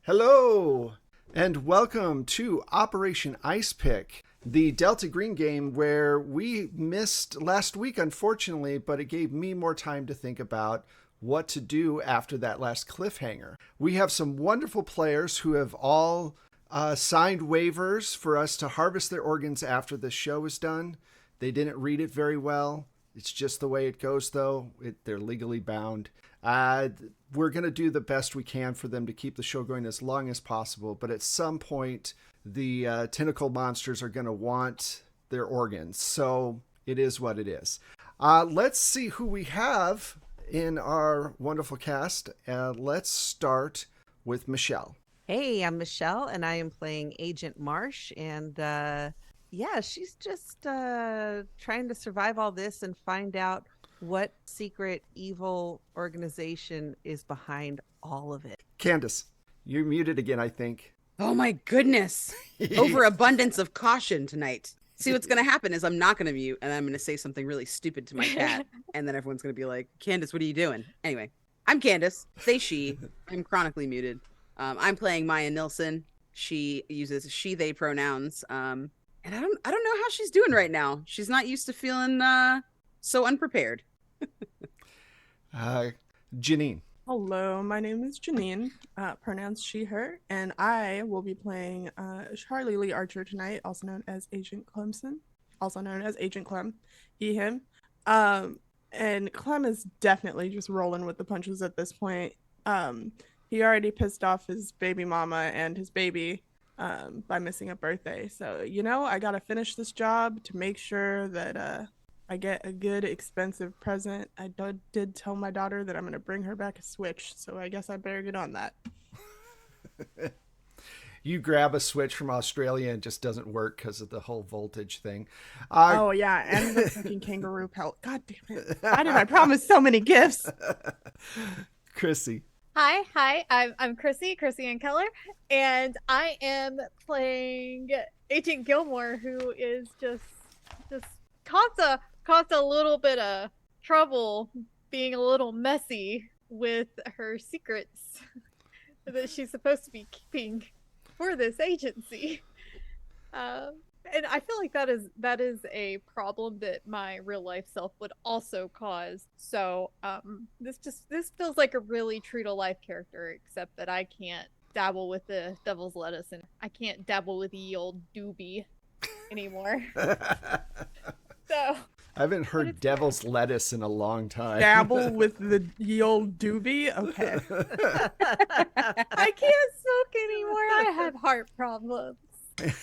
Hello, and welcome to Operation Ice Pick, the Delta Green game where we missed last week, unfortunately, but it gave me more time to think about what to do after that last cliffhanger. We have some wonderful players who have all signed waivers for us to harvest their organs after the show is done. They didn't read it very well. It's just the way it goes, though. They're legally bound. We're going to do the best we can for them to keep the show going as long as possible. But at some point, the tentacle monsters are going to want their organs. So it is what it is. Let's see who we have in our wonderful cast. Let's start with Michelle. Hey, I'm Michelle, and I am playing Agent Marsh. And she's just trying to survive all this and find out what secret evil organization is behind all of it. Candace, you're muted again, I think. Oh my goodness. Overabundance of caution tonight. See, what's going to happen is I'm not going to mute and I'm going to say something really stupid to my cat. And then everyone's going to be like, Candace, what are you doing? Anyway, I'm Candace. They, she. I'm chronically muted. I'm playing Maya Nilsson. She uses she, they pronouns. And I don't know how she's doing right now. She's not used to feeling so unprepared. Janine. Hello, my name is Janine, pronouns she, her, and I will be playing Charlie Lee Archer tonight, also known as Agent Clemson, also known as Agent Clem, he, him. And Clem is definitely just rolling with the punches at this point. He already pissed off his baby mama and his baby by missing a birthday. So, I got to finish this job to make sure that I get a good, expensive present. I did tell my daughter that I'm going to bring her back a Switch, so I guess I better get on that. You grab a Switch from Australia and it just doesn't work because of the whole voltage thing. Oh, yeah, and the fucking kangaroo pelt. God damn it. Why did I promise so many gifts? Chrissy. Hi, I'm Chrissy Ann Keller, and I am playing Agent Gilmore, who is just caused a little bit of trouble being a little messy with her secrets that she's supposed to be keeping for this agency. And I feel like that is a problem that my real life self would also cause. So this feels like a really true to life character, except that I can't dabble with the devil's lettuce and I can't dabble with the old doobie anymore. So I haven't heard devil's lettuce in a long time. Dabble with the old doobie? Okay. I can't smoke anymore. I have heart problems.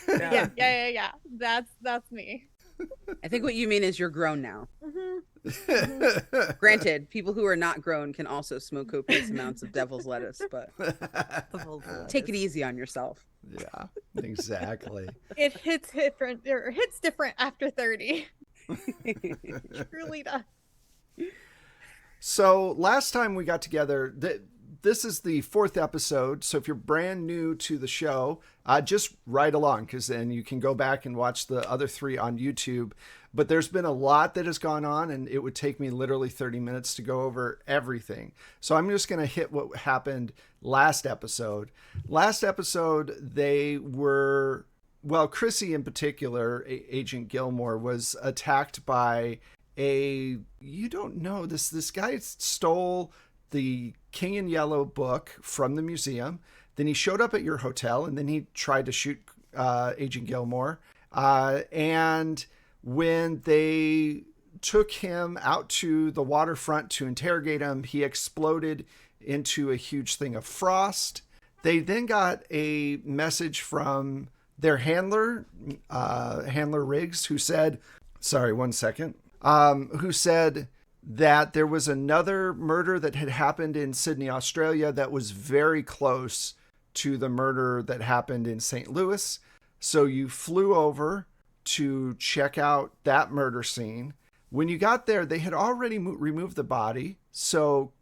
Yeah. That's me. I think what you mean is you're grown now. Mm-hmm. Granted, people who are not grown can also smoke copious amounts of devil's lettuce, but take it easy on yourself. Yeah, exactly. It hits different after 30. Truly does. So last time we got together, this is the 4th episode. So if you're brand new to the show, just ride along because then you can go back and watch the other 3 on YouTube. But there's been a lot that has gone on and it would take me literally 30 minutes to go over everything. So I'm just going to hit what happened last episode. Last episode, Chrissy in particular, Agent Gilmore, was attacked by you don't know, this guy stole the King in Yellow book from the museum. Then he showed up at your hotel and then he tried to shoot Agent Gilmore. And when they took him out to the waterfront to interrogate him, he exploded into a huge thing of frost. They then got a message from their handler Riggs, who said, who said that there was another murder that had happened in Sydney, Australia that was very close to the murder that happened in St. Louis. So you flew over to check out that murder scene. When you got there, they had already removed the body. So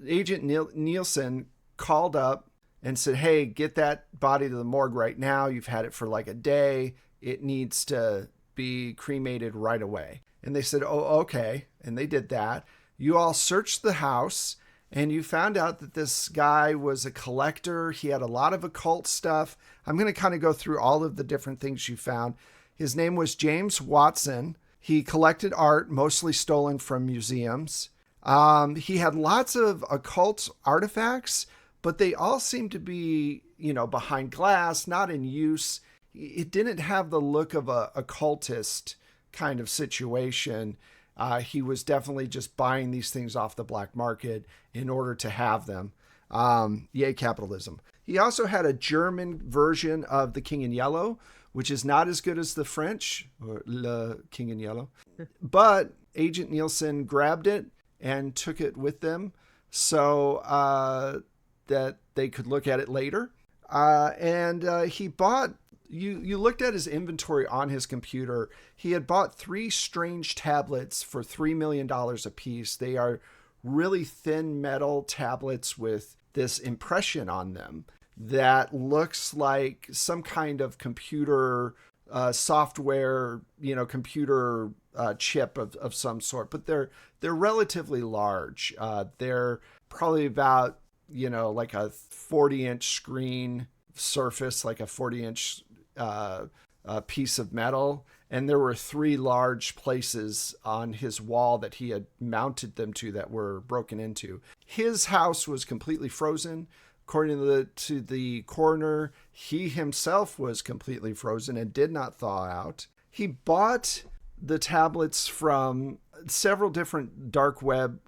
Agent Nielsen called up and said, hey, get that body to the morgue right now. You've had it for like a day. It needs to be cremated right away. And they said, oh, okay. And they did that. You all searched the house and you found out that this guy was a collector. He had a lot of occult stuff. I'm going to kind of go through all of the different things you found. His name was James Watson. He collected art, mostly stolen from museums. He had lots of occult artifacts, but they all seemed to be, behind glass, not in use. It didn't have the look of a occultist kind of situation. He was definitely just buying these things off the black market in order to have them. Yay, capitalism. He also had a German version of The King in Yellow, which is not as good as the French, or Le King in Yellow. But Agent Nielsen grabbed it and took it with them so that they could look at it later. And he bought... You looked at his inventory on his computer. He had bought 3 strange tablets for $3 million a piece. They are really thin metal tablets with this impression on them that looks like some kind of computer software, computer chip of some sort. But they're relatively large. They're probably about, like a 40-inch screen surface, like a 40-inch piece of metal, and there were 3 large places on his wall that he had mounted them to that were broken into. His house was completely frozen. According to the coroner, he himself was completely frozen and did not thaw out. He bought the tablets from several different dark web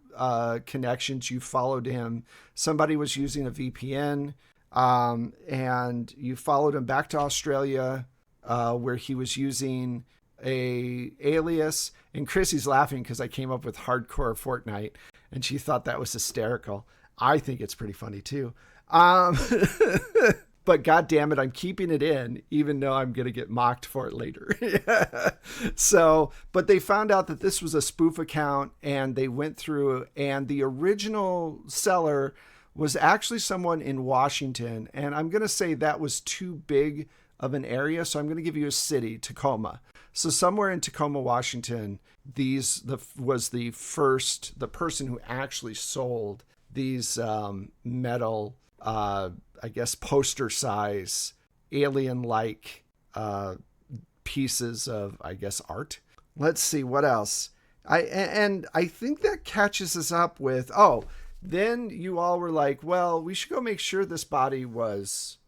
connections. You followed him. Somebody was using a VPN. And you followed him back to Australia, where he was using a alias. And Chrissy's laughing because I came up with hardcore Fortnite, and she thought that was hysterical. I think it's pretty funny too. But God damn it, I'm keeping it in, even though I'm going to get mocked for it later. So, but they found out that this was a spoof account, and they went through, and the original seller was actually someone in Washington. And I'm going to say that was too big of an area. So I'm going to give you a city, Tacoma. So somewhere in Tacoma, Washington, was the person who actually sold these metal, I guess, poster size, alien-like pieces of, I guess, art. Let's see what else. I think that catches us up with, then you all were like, well, we should go make sure this body was,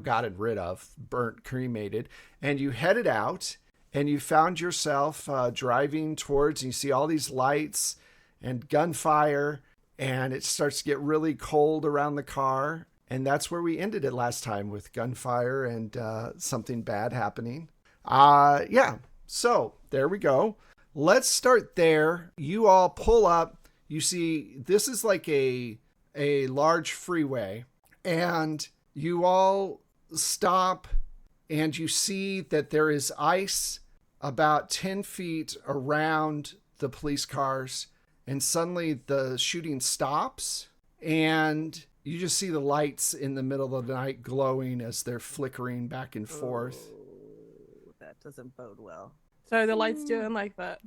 gotten rid of, burnt, cremated. And you headed out and you found yourself driving towards, and you see all these lights and gunfire, and it starts to get really cold around the car. And that's where we ended it last time, with gunfire and something bad happening. Yeah. So there we go. Let's start there. You all pull up. You see, this is like a large freeway, and you all stop, and you see that there is ice about 10 feet around the police cars, and suddenly the shooting stops, and you just see the lights in the middle of the night glowing as they're flickering back and forth. Oh, that doesn't bode well. So the light's doing like that.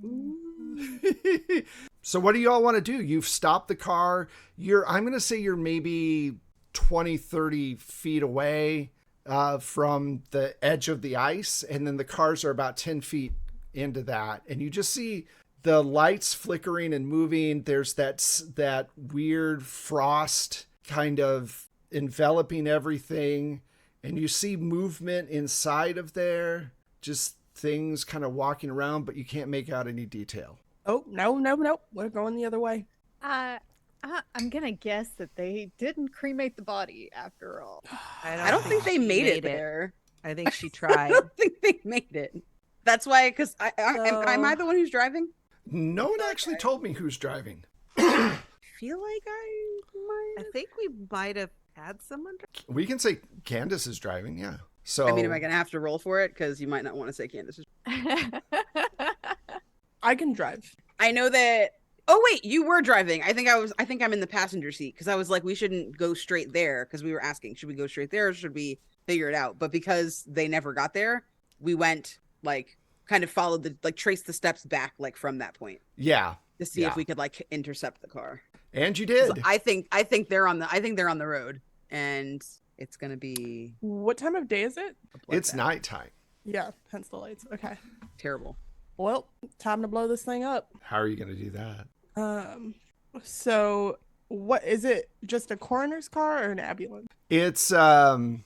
So what do you all want to do? You've stopped the car. I'm going to say you're maybe 20, 30 feet away from the edge of the ice. And then the cars are about 10 feet into that. And you just see the lights flickering and moving. There's that weird frost kind of enveloping everything. And you see movement inside of there. Just things kind of walking around, but you can't make out any detail. Oh, no. We're going the other way. I'm gonna guess that they didn't cremate the body after all. I don't think they made it there. I think she I tried. don't think they made it. That's why, because am I the one who's driving? No one actually told me who's driving. I feel like I might. I think we might have had someone. We can say Candace is driving, yeah. So I mean, am I going to have to roll for it? Because you might not want to say Candace is. I can drive. I know that. Oh wait, you were driving. I think I'm in the passenger seat, because I was like, we shouldn't go straight there, because we were asking, should we go straight there or should we figure it out? But because they never got there, we went, like, kind of followed traced the steps back, like, from that point. Yeah. to see Yeah. if we could like intercept the car. And you 'Cause did. I think they're on the road, and it's gonna be What time of day is it? a It's bloodbath. nighttime. Yeah, hence the lights. Okay. Terrible. Well, time to blow this thing up. How are you going to do that? So what is it? Just a coroner's car or an ambulance? It's a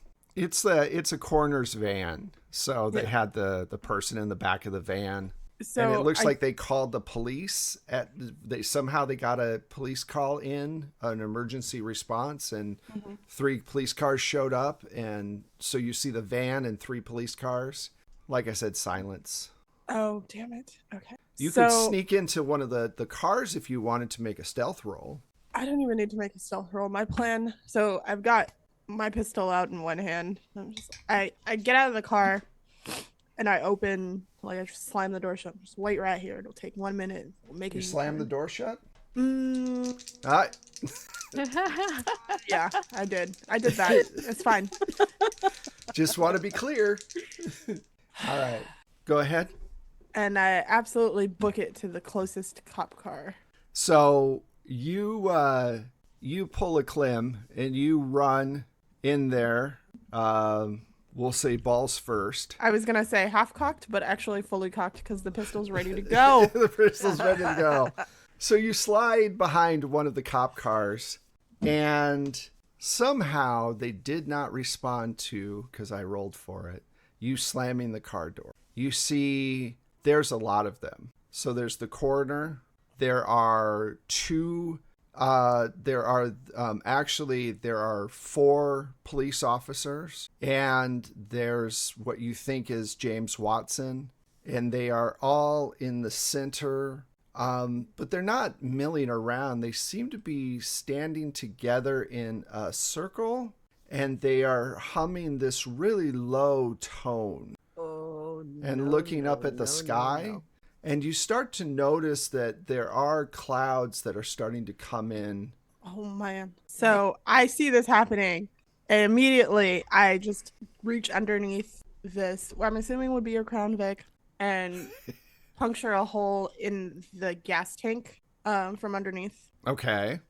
coroner's van. So they Yeah. had the person in the back of the van. So And it looks like they called the police they got a police call in, an emergency response, and 3 police cars showed up, and so you see the van and 3 police cars. Like I said, silence. Oh, damn it. Okay. You So, could sneak into one of the cars if you wanted to make a stealth roll. I don't even need to make a stealth roll. My plan. So I've got my pistol out in one hand. I get out of the car, and I open. Like I just slam the door shut. Just wait right here. It'll take 1 minute. We'll make You it. slam the door shut? Mm, yeah, I did. I did that. It's fine. Just want to be clear. All right. Go ahead. And I absolutely book it to the closest cop car. So you pull a Clem and you run in there. We'll say balls first. I was gonna say half cocked, but actually fully cocked because the pistol's ready to go. The pistol's ready to go. So you slide behind one of the cop cars, and somehow they did not respond to, because I rolled for it, you slamming the car door. You see there's a lot of them. So there's the coroner. There are 2. There are 4 police officers, and there's what you think is James Watson, and they are all in the center. But they're not milling around. They seem to be standing together in a circle, and they are humming this really low tone and looking up at the sky. And you start to notice that there are clouds that are starting to come in. Oh man. So I see this happening, and immediately I just reach underneath this, what I'm assuming would be your Crown Vic, and puncture a hole in the gas tank from underneath. Okay.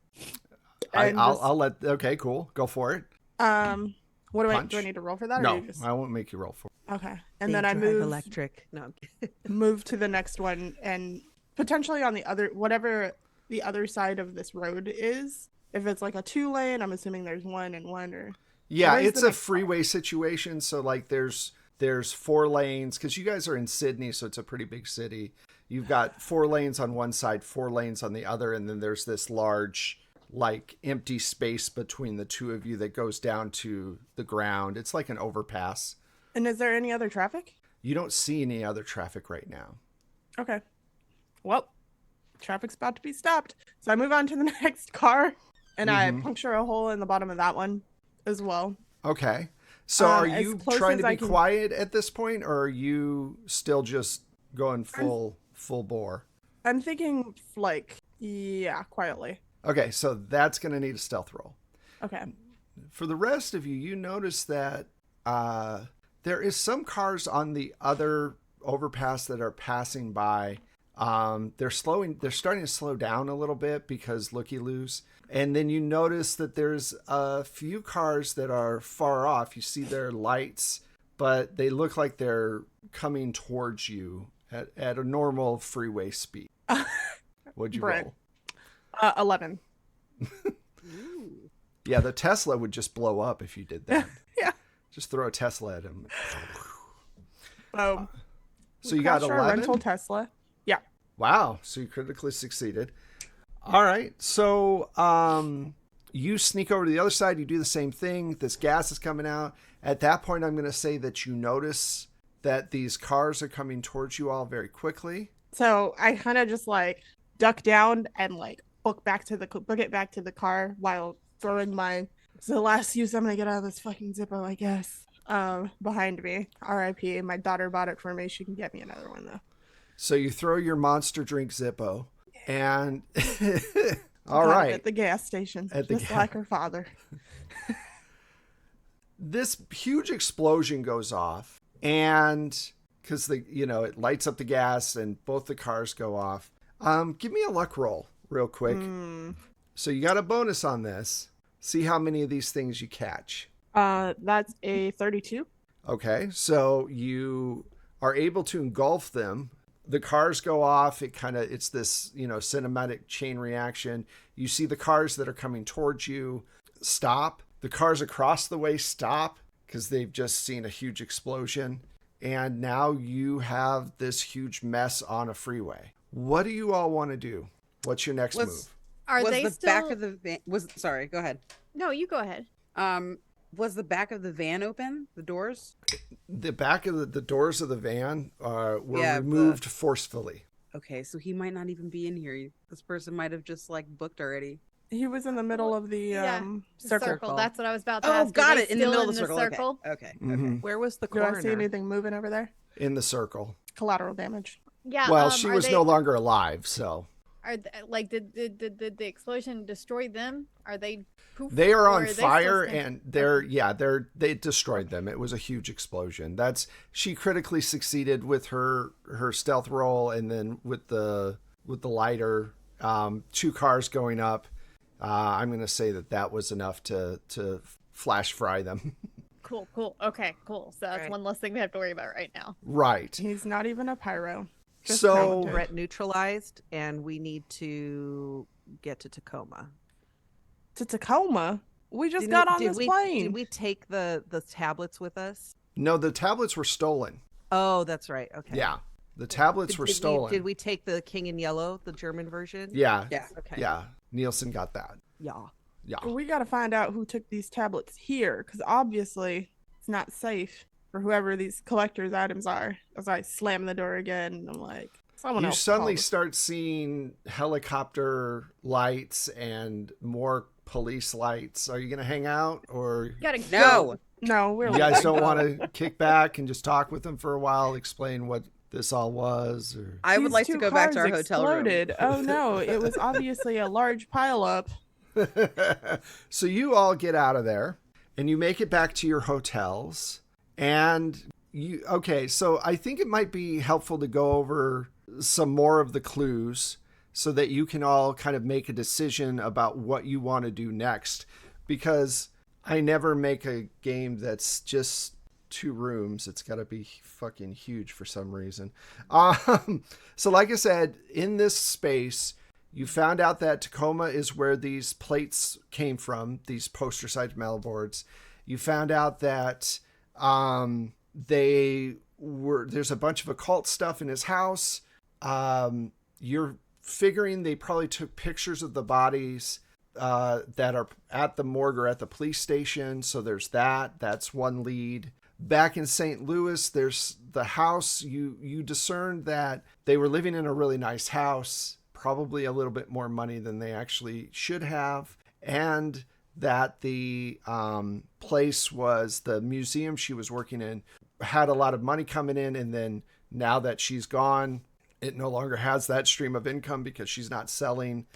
And Okay, cool. Go for it. What do Punch. do I need to roll for that? No, or you just... I won't make you roll for it. Okay. They And then I drive move electric. No, I'm kidding. move to the next one, and potentially on the other, whatever the other side of this road is. If it's like a 2-lane, I'm assuming there's 1 and 1, or Yeah, where's it's the a next freeway situation. So like there's 4 lanes, because you guys are in Sydney, so it's a pretty big city. You've got 4 lanes on one side, 4 lanes on the other, and then there's this large like empty space between the 2 of you that goes down to the ground. It's like an overpass. And is there any other traffic? You don't see any other traffic right now. Okay. Well, traffic's about to be stopped. So I move on to the next car, and I puncture a hole in the bottom of that one as well. Okay. So are as you close trying as to I be can- quiet at this point, or are you still just going full bore? I'm thinking, like, yeah, quietly. Okay, so that's going to need a stealth roll. Okay. For the rest of you, you notice that there is some cars on the other overpass that are passing by. They're starting to slow down a little bit because looky-loos. And then you notice that there's a few cars that are far off. You see their lights, but they look like they're coming towards you at a normal freeway speed. What'd you Right. roll? 11. Yeah, the Tesla would just blow up if you did that. Yeah. Just throw a Tesla at him. So So you got crashed our 11? rental Tesla. Yeah. Wow. So you critically succeeded. All right. So you sneak over to the other side. You do the same thing. This gas is coming out. At that point, I'm going to say that you notice that these cars are coming towards you all very quickly. So I kind of just like duck down and like book it back to the car while throwing my, it's the last use I'm gonna get out of this fucking Zippo, I guess. Behind me. R.I.P. My daughter bought it for me. She can get me another one though. So you throw your monster drink Zippo, and all Got it right, at the gas station, At the just ga- like her father. this huge explosion goes off, and because it lights up the gas and both the cars go off. Give me a luck roll real quick. So you got a bonus on this. See how many of these things you catch. That's a 32. Okay, so you are able to engulf them. The cars go off. It's this, cinematic chain reaction. You see the cars that are coming towards you stop. The cars across the way stop because they've just seen a huge explosion. And now you have this huge mess on a freeway. What do you all want to do? What's your next move? Are was they the still? back of the van sorry, go ahead. No, you go ahead. Was the back of the van open? The doors? The back of the doors of the van were Yeah, removed forcefully. Okay, so he might not even be in here. This person might have just like booked already. He was in the middle of the Yeah, circle. That's what I was about to Oh, ask. Are got they it. In the still middle of the circle. Okay. Mhm. Where was the Do coroner? I see anything moving over there? In the circle. Collateral damage. Yeah. Well, she are was they, no longer alive, so. Did the explosion destroy them? Are they poof? They are or on they still fire, stand- and they destroyed them. It was a huge explosion. She critically succeeded with her stealth roll, and then with the lighter, 2 cars going up. I'm going to say that was enough to flash fry them. Cool. Okay. Cool. So that's Right. one less thing we have to worry about right now. Right. He's not even a pyro. Just So- talented. Threat neutralized, and we need to get to Tacoma. To Tacoma. We just Didn't got we- on did this we, plane. Did we take the tablets with us? No, the tablets were stolen. Oh, that's right. Okay. Yeah. The tablets were stolen. Did we take the King in Yellow, the German version? Yeah. Yeah. Okay. Yeah. Nielsen got that. Yeah. Yeah. We got to find out who took these tablets here, because obviously it's not safe for whoever these collector's items are. As I slam the door again, and I'm like, someone You else. suddenly called. start seeing helicopter lights and more police lights. Are you going to hang out, or Gotta No. go. No, we're you guys leaving. don't want to kick back and just talk with them for a while, explain what this all was? Or... I would These like to two go back to our cars hotel room. exploded. Oh no, it was obviously a large pileup. So you all get out of there and you make it back to your hotels. And so I think it might be helpful to go over some more of the clues so that you can all kind of make a decision about what you want to do next. Because I never make a game that's just 2 rooms. It's got to be fucking huge for some reason. So like I said, in this space, you found out that Tacoma is where these plates came from, these poster-sized mail boards. You found out that there's a bunch of occult stuff in his house. You're figuring they probably took pictures of the bodies that are at the morgue or at the police station. So there's that. That's one lead. Back in St. Louis, there's the house. You discerned that they were living in a really nice house, probably a little bit more money than they actually should have, and that the place was the museum she was working in had a lot of money coming in, and then now that she's gone, it no longer has that stream of income because she's not selling.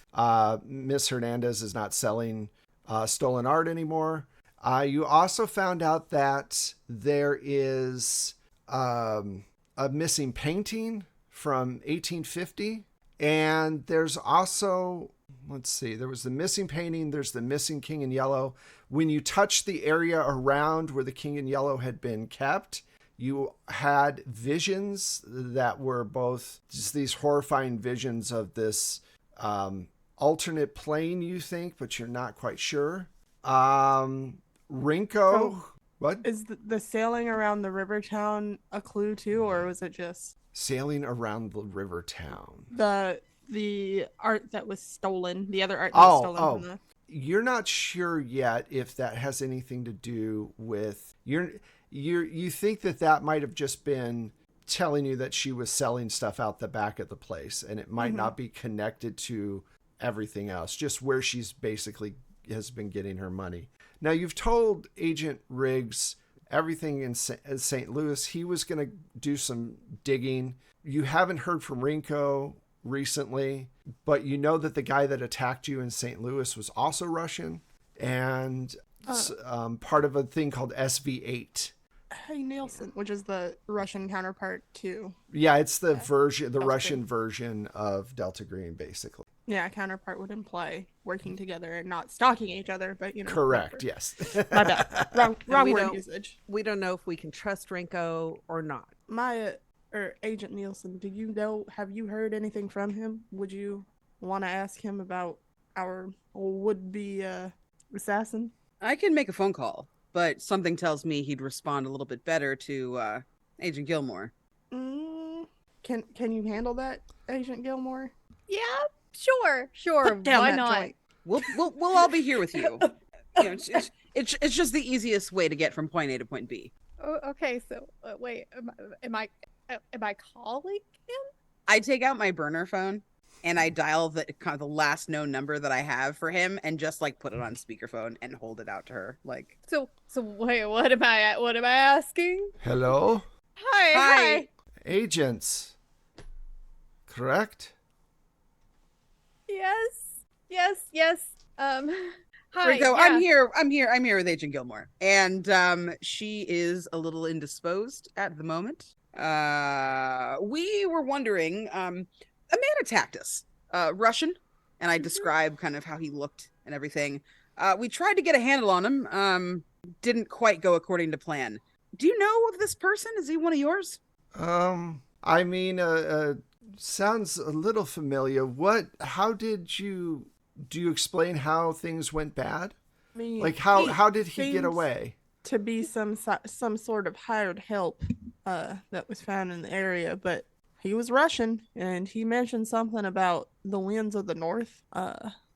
Miss Hernandez is not selling stolen art anymore. You also found out that there is a missing painting from 1850. And there's also, there was the missing painting. There's the missing King in Yellow. When you touched the area around where the King in Yellow had been kept, you had visions that were both just these horrifying visions of this alternate plane, you think, but you're not quite sure. Rinko, what? Is the sailing around the river town a clue too, or was it just Sailing around the river town. the art that was stolen, the other art that was stolen from the... You're not sure yet if that has anything to do with you think that might have just been telling you that she was selling stuff out the back of the place, and it might not be connected to everything else, just where she's basically has been getting her money. Now, you've told Agent Riggs everything in St. Louis. He was going to do some digging. You haven't heard from Rinko recently, but you know that the guy that attacked you in St. Louis was also Russian and part of a thing called SV8. Hey Nielsen, which is the Russian counterpart to Yeah, it's the Delta Russian Green. version of Delta Green, basically. Yeah, counterpart would imply working together and not stalking each other, but Correct. whatever. Yes. My bad. Wrong And we word don't usage. we don't know if we can trust Rinko or not. My or Agent Nielsen, have you heard anything from him? Would you want to ask him about our would-be assassin? I can make a phone call, but something tells me he'd respond a little bit better to Agent Gilmore. Mm, can you handle that, Agent Gilmore? Yeah, sure. Put down Why that not? joint. We'll all be here with you. It's just the easiest way to get from point A to point B. Oh, okay, so wait, am I calling him? I take out my burner phone and I dial the kind of the last known number that I have for him and just like put it on speakerphone and hold it out to her. Like, So wait, what am I asking? Hello, Hi. agents. Correct. Yes. Hi. Rico, yeah. I'm here with Agent Gilmore, and she is a little indisposed at the moment. We were wondering, a man attacked us, Russian, and I describe kind of how he looked and everything. We tried to get a handle on him, didn't quite go according to plan. Do you know of this person? Is he one of yours? I mean, sounds a little familiar. How did you, do you explain how things went bad? I mean, Like, how did he get seems away? to be some sort of hired help that was found in the area, but he was Russian and he mentioned something about the winds of the north,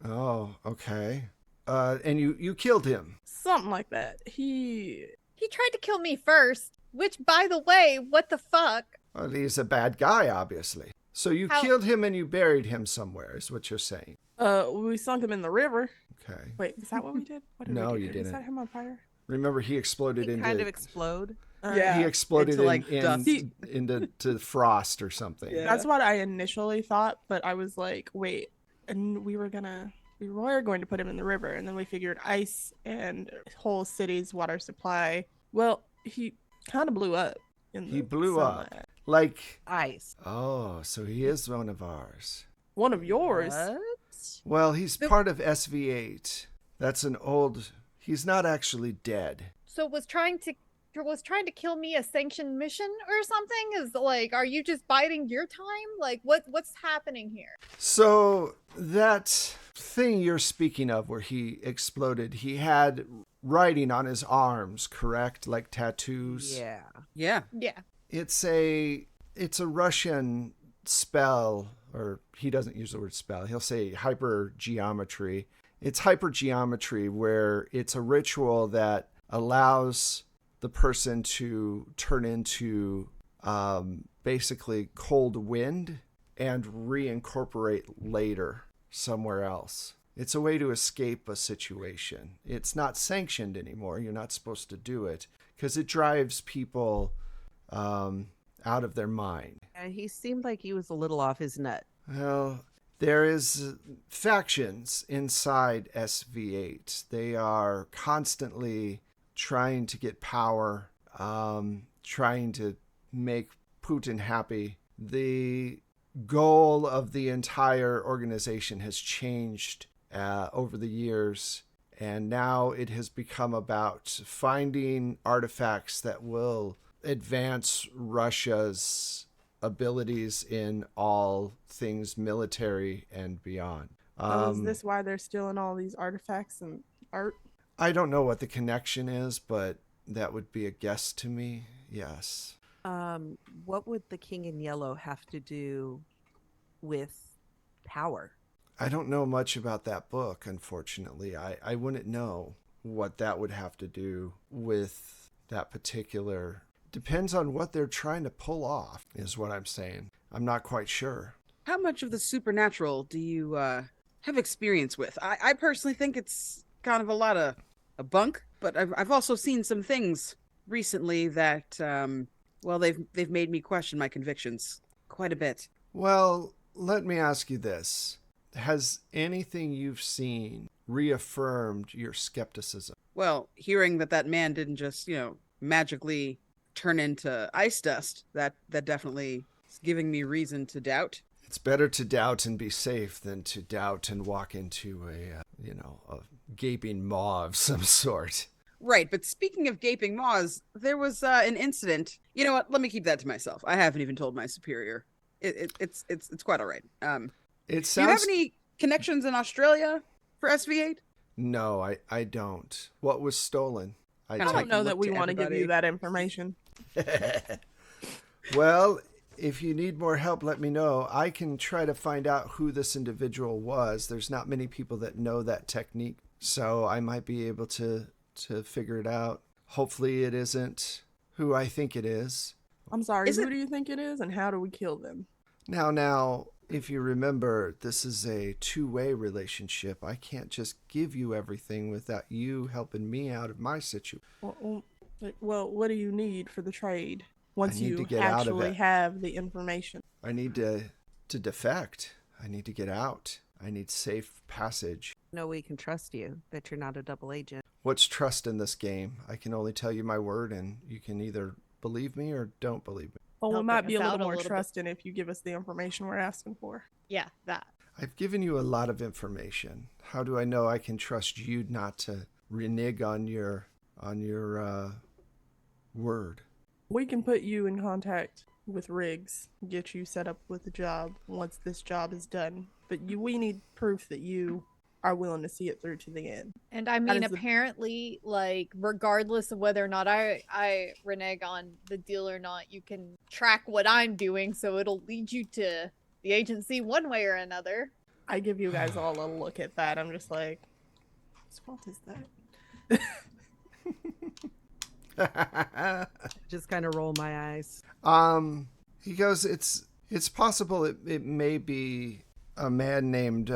Oh, okay. And you killed him. something like that. He tried to kill me first, which, by the way, what the fuck? Well, he's a bad guy, obviously. So you How- killed him and you buried him somewhere, is what you're saying. we sunk him in the river. Okay. Wait, is that what we did? What did No, we do? you Did we didn't. set him on fire? Remember, he exploded He into. kind of explode. Yeah. He exploded Into, like, dust. into frost or something. Yeah. That's what I initially thought, but I was like, wait, and we were going to put him in the river, and then we figured ice and whole city's water supply. Well, he kind of blew up. He blew up. Like, Ice. oh, so he is one of ours. One of yours. What? Well, he's So- part of SV8. That's an old. He's not actually dead. So was trying to kill me a sanctioned mission or something? Is like, are you just biding your time? Like, what's happening here? So that thing you're speaking of where he exploded, he had writing on his arms, correct? Like tattoos? Yeah. Yeah. Yeah. It's a Russian spell, or he doesn't use the word spell. He'll say hypergeometry. It's hypergeometry where it's a ritual that allows the person to turn into basically cold wind and reincorporate later somewhere else. It's a way to escape a situation. It's not sanctioned anymore. You're not supposed to do it because it drives people out of their mind. And he seemed like he was a little off his nut. Well, there is factions inside SV8. They are constantly trying to get power, trying to make Putin happy. The goal of the entire organization has changed over the years, and now it has become about finding artifacts that will advance Russia's abilities in all things military and beyond. So is this why they're stealing all these artifacts and art? I don't know what the connection is, but that would be a guess to me. Yes. What would the King in Yellow have to do with power? I don't know much about that book, unfortunately. I wouldn't know what that would have to do with that particular. Depends on what they're trying to pull off, is what I'm saying. I'm not quite sure. How much of the supernatural do you have experience with? I personally think it's kind of a lot of a bunk, but I've also seen some things recently that well, they've made me question my convictions quite a bit. Well, let me ask you this. Has anything you've seen reaffirmed your skepticism? Well, hearing that man didn't just, magically turn into ice dust, that definitely is giving me reason to doubt. It's better to doubt and be safe than to doubt and walk into a gaping maw of some sort. Right, but speaking of gaping maws, there was an incident. You know what? Let me keep that to myself. I haven't even told my superior. It's quite all right. It Do you have sounds. any connections in Australia for SV8? No, I don't. What was stolen? Kinda I like don't know look that we to want to give everybody. you that information. Well, if you need more help, let me know. I can try to find out who this individual was. There's not many people that know that technique, so I might be able to figure it out. Hopefully it isn't who I think it is. I'm sorry, Is who it- do you think it is and how do we kill them? Now, if you remember, this is a two-way relationship. I can't just give you everything without you helping me out of my situation. Well, what do you need for the trade once need to you get out of actually it. have the information? I need to defect. I need to get out. I need safe passage. No, we can trust you that you're not a double agent. What's trust in this game? I can only tell you my word, and you can either believe me or don't believe me. Well, we Helping might be a us little out a more little bit. trusting if you give us the information we're asking for. Yeah, that. I've given you a lot of information. How do I know I can trust you not to renege on your word? We can put you in contact with Riggs, get you set up with the job once this job is done. But we need proof that you are willing to see it through to the end. And I That mean, is the- apparently, like, regardless of whether or not I renege on the deal or not, you can track what I'm doing, so it'll lead you to the agency one way or another. I give you guys all a look at that. I'm just like, whose fault is that? Just kind of roll my eyes. He goes, it's possible it may be a man named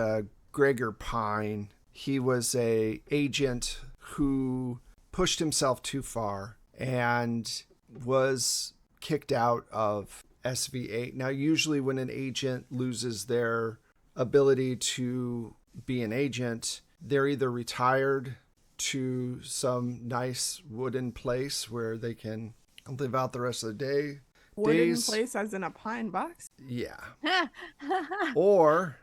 Gregor Pine. He was a agent who pushed himself too far and was kicked out of SV8. Now, usually when an agent loses their ability to be an agent, they're either retired to some nice wooden place where they can live out the rest of the day. Wooden Days. place as in a pine box? Yeah. Or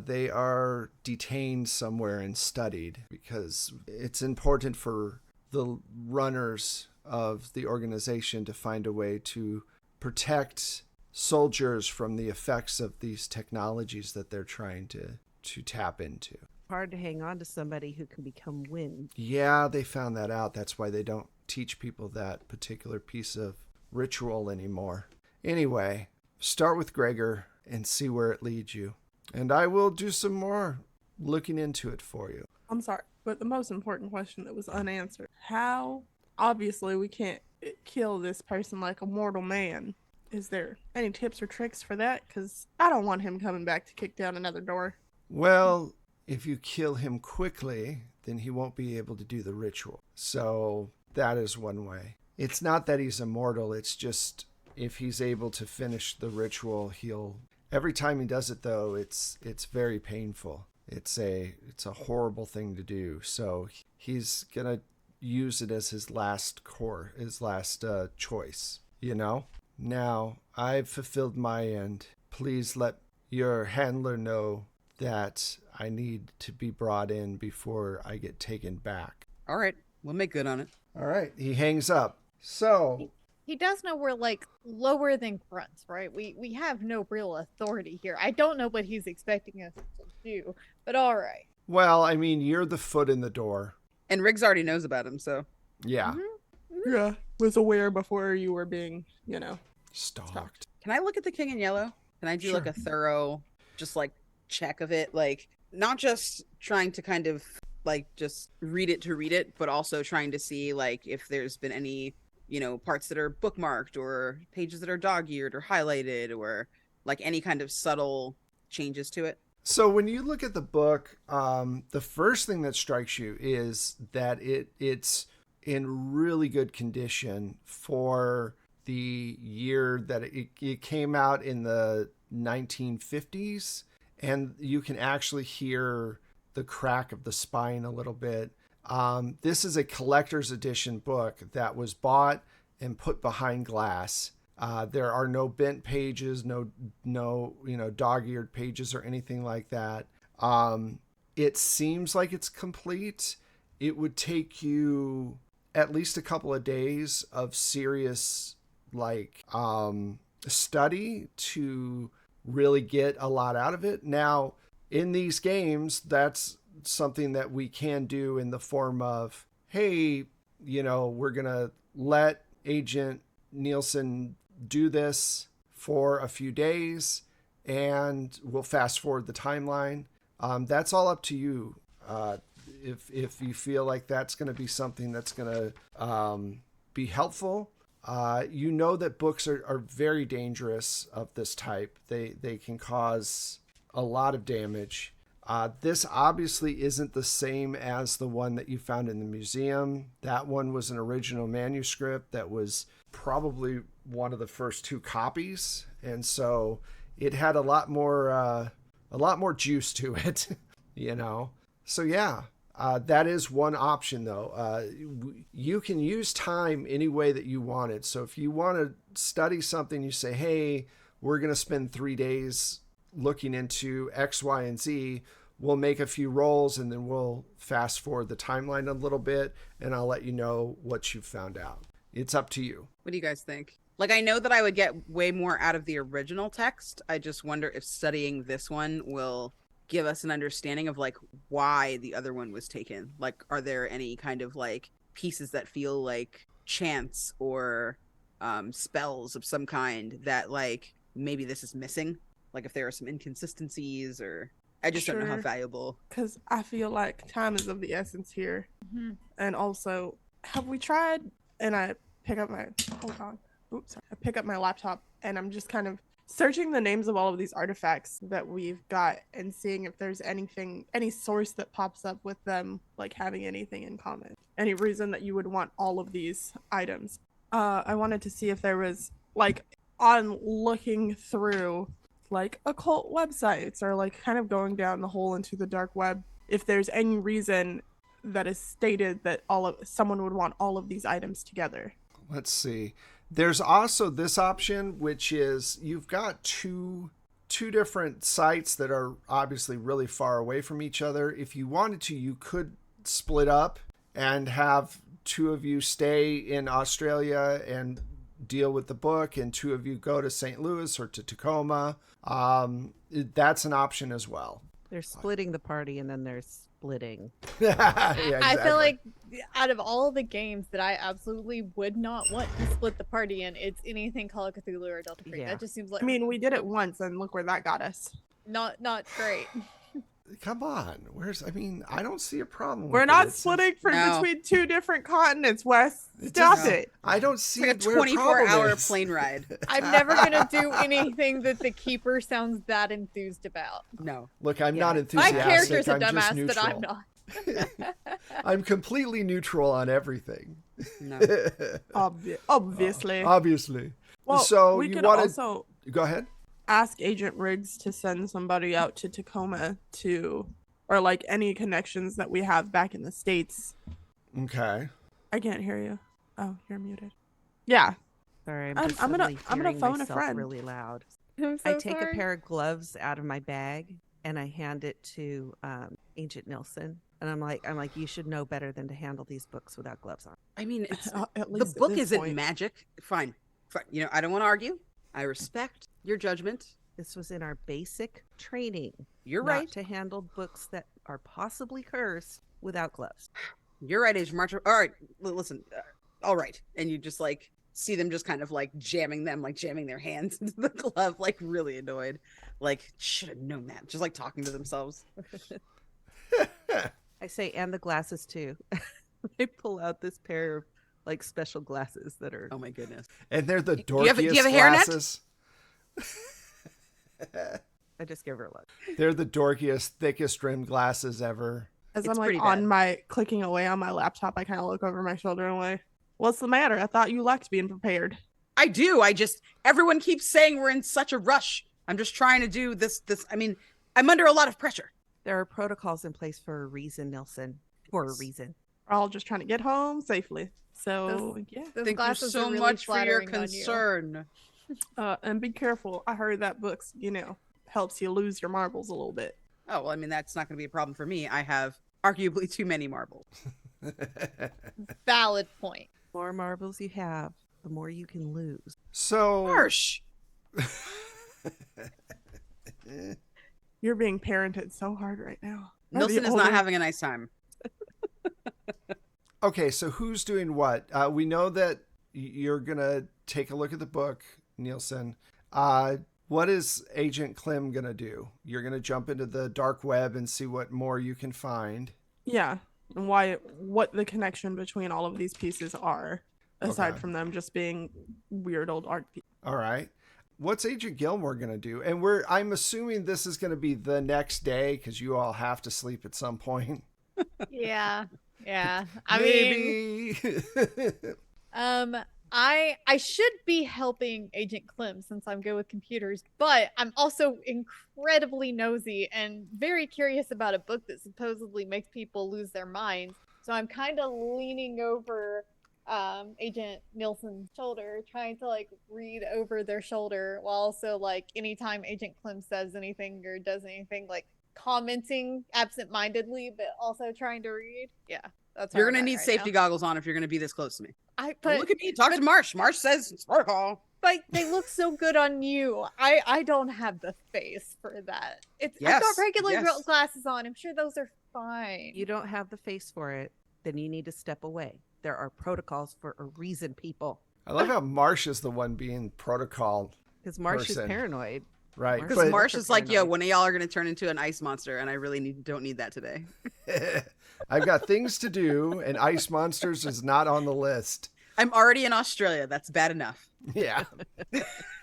they are detained somewhere and studied because it's important for the runners of the organization to find a way to protect soldiers from the effects of these technologies that they're trying to tap into. Hard to hang on to somebody who can become wind. Yeah, they found that out. That's why they don't teach people that particular piece of ritual anymore. Anyway, start with Gregor and see where it leads you. And I will do some more looking into it for you. I'm sorry, but the most important question that was unanswered. How? Obviously, we can't kill this person like a mortal man. Is there any tips or tricks for that? Because I don't want him coming back to kick down another door. Well, if you kill him quickly, then he won't be able to do the ritual. So that is one way. It's not that he's immortal. It's just if he's able to finish the ritual, he'll... Every time he does it, though, it's very painful. It's a horrible thing to do. So he's gonna use it as his last choice. You know. Now I've fulfilled my end. Please let your handler know that I need to be brought in before I get taken back. All right, we'll make good on it. All right. He hangs up. So He does know we're like lower than grunts, right? We have no real authority here. I don't know what he's expecting us to do, but all right. well, I mean, you're the foot in the door. And Riggs already knows about him, so Yeah. Yeah, was aware before you were being, Stalked. can I look at the King in Yellow? Can I do like Sure. a thorough, just like check of it? Like not just trying to kind of like just read it to read it, but also trying to see like if there's been any, parts that are bookmarked or pages that are dog-eared or highlighted or like any kind of subtle changes to it. So when you look at the book, the first thing that strikes you is that it's in really good condition for the year that it came out in the 1950s, and you can actually hear the crack of the spine a little bit. This is a collector's edition book that was bought and put behind glass. There are no bent pages, no dog-eared pages or anything like that. It seems like it's complete. It would take you at least a couple of days of serious study to really get a lot out of it. Now, in these games, that's something that we can do in the form of, hey, we're going to let Agent Nielsen do this for a few days and we'll fast forward the timeline. That's all up to you. If you feel like that's going to be something that's going to be helpful. That books are very dangerous of this type. They can cause a lot of damage. This obviously isn't the same as the one that you found in the museum. That one was an original manuscript that was probably one of the first 2 copies. And so it had a lot more juice to it, So yeah, that is one option though. You can use time any way that you want it. So if you want to study something, you say, hey, we're going to spend 3 days looking into X, Y, and Z. We'll make a few rolls and then we'll fast forward the timeline a little bit and I'll let you know what you've found out. It's up to you. What do you guys think? I know that I would get way more out of the original text. I just wonder if studying this one will give us an understanding of why the other one was taken. Are there any kind of pieces that feel like chants or spells of some kind that maybe this is missing? If there are some inconsistencies, or I just don't know how valuable. Because I feel like time is of the essence here. Mhm. And also, have we tried? And I pick up my I pick up my laptop and I'm just kind of searching the names of all of these artifacts that we've got and seeing if there's any source that pops up with them having anything in common. Any reason that you would want all of these items. I wanted to see if there was on looking through occult websites or kind of going down the hole into the dark web, if there's any reason that is stated that someone would want all of these items together. Let's see. There's also this option, which is you've got two different sites that are obviously really far away from each other. If you wanted to, you could split up and have 2 of you stay in Australia and deal with the book and 2 of you go to St. Louis or to Tacoma. That's an option as well. They're splitting the party and then they're splitting. Yeah, exactly. I feel like out of all the games that I absolutely would not want to split the party in, it's anything Call of Cthulhu or Delta Green. Yeah. That just seems like We did it once and look where that got us. not great. Come on. I don't see a problem with We're it. not It's- splitting No. between 2 different continents, Wes. It Stop doesn't- it. I don't see It's it a where a problem 24-hour is. plane ride. I'm never gonna do anything that the keeper sounds that enthused about. No. Look, I'm Yeah. not My enthusiastic. character's a I'm just dumbass, neutral. but I'm not. I'm completely neutral on everything. No. Obviously. Obviously. Well, so we you could wanted... also Go ahead. ask Agent Riggs to send somebody out to Tacoma or any connections that we have back in the States. Okay. I can't hear you. Oh, you're muted. Yeah. Sorry, I'm just gonna- suddenly I'm gonna hearing phone a myself friend. really loud. I'm so I take sorry. a pair of gloves out of my bag and I hand it to Agent Nielsen. And I'm like, you should know better than to handle these books without gloves on. I mean, it's, At the least at book this isn't point. magic. Fine. I don't want to argue. I respect your judgment. This was in our basic training. You're not right. to handle books that are possibly cursed without gloves. You're right, Agent Marcher. All right, listen. All right, and you just see them just kind of jamming their hands into the glove, really annoyed. Should have known that. Just talking to themselves. I say, and the glasses too. They pull out this pair of special glasses that are. Oh my goodness. And they're the Do you have a dorkiest hairnet? glasses. I just give her a look. They're the dorkiest, thickest rimmed glasses ever. As It's I'm pretty on bad. my clicking away on my laptop, I kind of look over my shoulder and way, what's the matter? I thought you liked being prepared. I do. Everyone keeps saying we're in such a rush. I'm just trying to do this. I'm under a lot of pressure. There are protocols in place for a reason, Nelson. For a reason. We're all just trying to get home safely. So yeah. Those Thank you glasses so are really much for your flattering on you. concern. And be careful. I heard that books, helps you lose your marbles a little bit. Oh, well, I mean, that's not going to be a problem for me. I have arguably too many marbles. Valid point. The more marbles you have, the more you can lose. So Harsh. You're being parented so hard right now. Nilsson is not having a nice time. okay, so who's doing what? We know that you're gonna take a look at the book, Nielsen. What is Agent Clem gonna do? You're gonna jump into the dark web and see what more you can find. Yeah, and what the connection between all of these pieces are, aside from them just being weird old art pieces. All right. What's Agent Gilmore going to do? And I'm assuming this is going to be the next day because you all have to sleep at some point. Yeah. Yeah. Maybe. I should be helping Agent Clem since I'm good with computers, but I'm also incredibly nosy and very curious about a book that supposedly makes people lose their minds. So I'm kind of leaning over Agent Nielsen's shoulder, trying to read over their shoulder, while also anytime Agent Clem says anything or does anything, commenting absent-mindedly, but also trying to read. Yeah, that's You're going to need safety goggles on if you're going to be this close to me. But look at me. Talk to Marsh. Marsh says it's protocol. But they look so good on you. I don't have the face for that. I've got regular glasses on. I'm sure those are fine. You don't have the face for it, then you need to step away. There are protocols for a reason, people. I love how Marsh is the one being protocol. Because Marsh is paranoid. Right. Because Marsh is like, yo, one of y'all are going to turn into an ice monster, and I really don't need that today. I've got things to do, and ice monsters is not on the list. I'm already in Australia. That's bad enough. Yeah.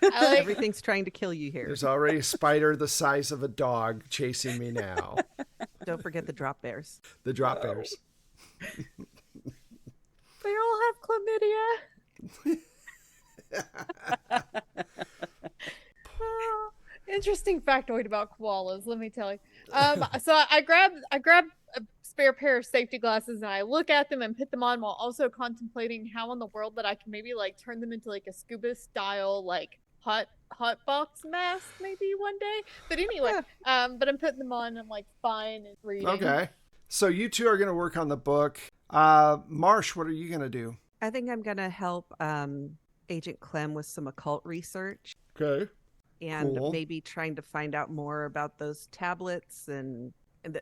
Everything's trying to kill you here. There's already a spider the size of a dog chasing me now. Don't forget the drop bears. The drop bears. They all have chlamydia. Interesting factoid about koalas, let me tell you. So I grab a spare pair of safety glasses and I look at them and put them on while also contemplating how in the world that I can maybe turn them into a scuba style hot box mask maybe one day. But anyway, but I'm putting them on and I'm fine and reading. Okay. So you two are going to work on the book. Marsh, what are you going to do? I think I'm going to help Agent Clem with some occult research. Okay. And maybe trying to find out more about those tablets. And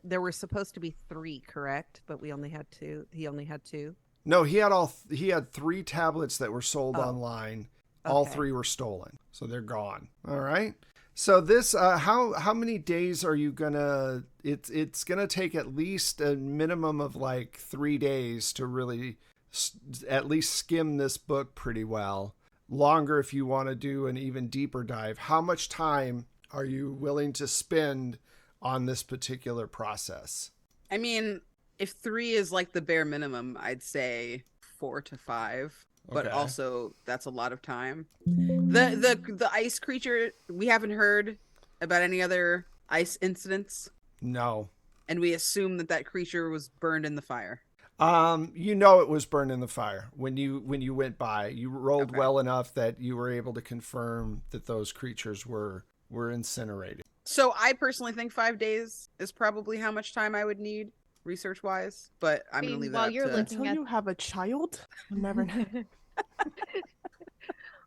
there were supposed to be 3, correct? But we only had 2. He only had 2. No, he had 3 tablets that were sold online. All 3 were stolen. So they're gone. All right. So this, how many days are you gonna? It's gonna take at least a minimum of 3 days to really at least skim this book pretty well. Longer if you want to do an even deeper dive. How much time are you willing to spend on this particular process? I mean, if 3 is the bare minimum, I'd say 4 to 5. But also, that's a lot of time. The ice creature, we haven't heard about any other ice incidents. No. And we assume that creature was burned in the fire. It was burned in the fire when you went by. You rolled well enough that you were able to confirm that those creatures were incinerated. So I personally think 5 days is probably how much time I would need research-wise. But I'm going to leave that up to... Until you have a child? You'll never know.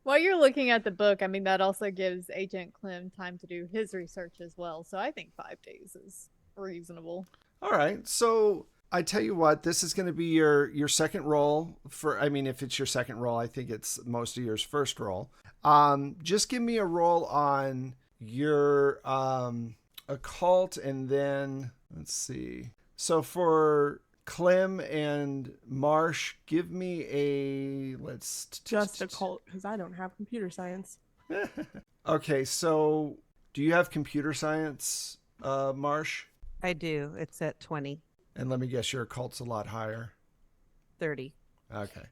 While you're looking at the book, I mean, that also gives Agent Clem time to do his research as well. So I think 5 days is reasonable. All right. So I tell you what, this is going to be your second roll if it's your second roll, I think it's most of yours first roll. Just give me a roll on your occult, and then let's see. So for Clem and Marsh, give me a just occult, because I don't have computer science. Okay, so do you have computer science, Marsh? I do. It's at 20. And let me guess, your occult's a lot higher. 30. Okay.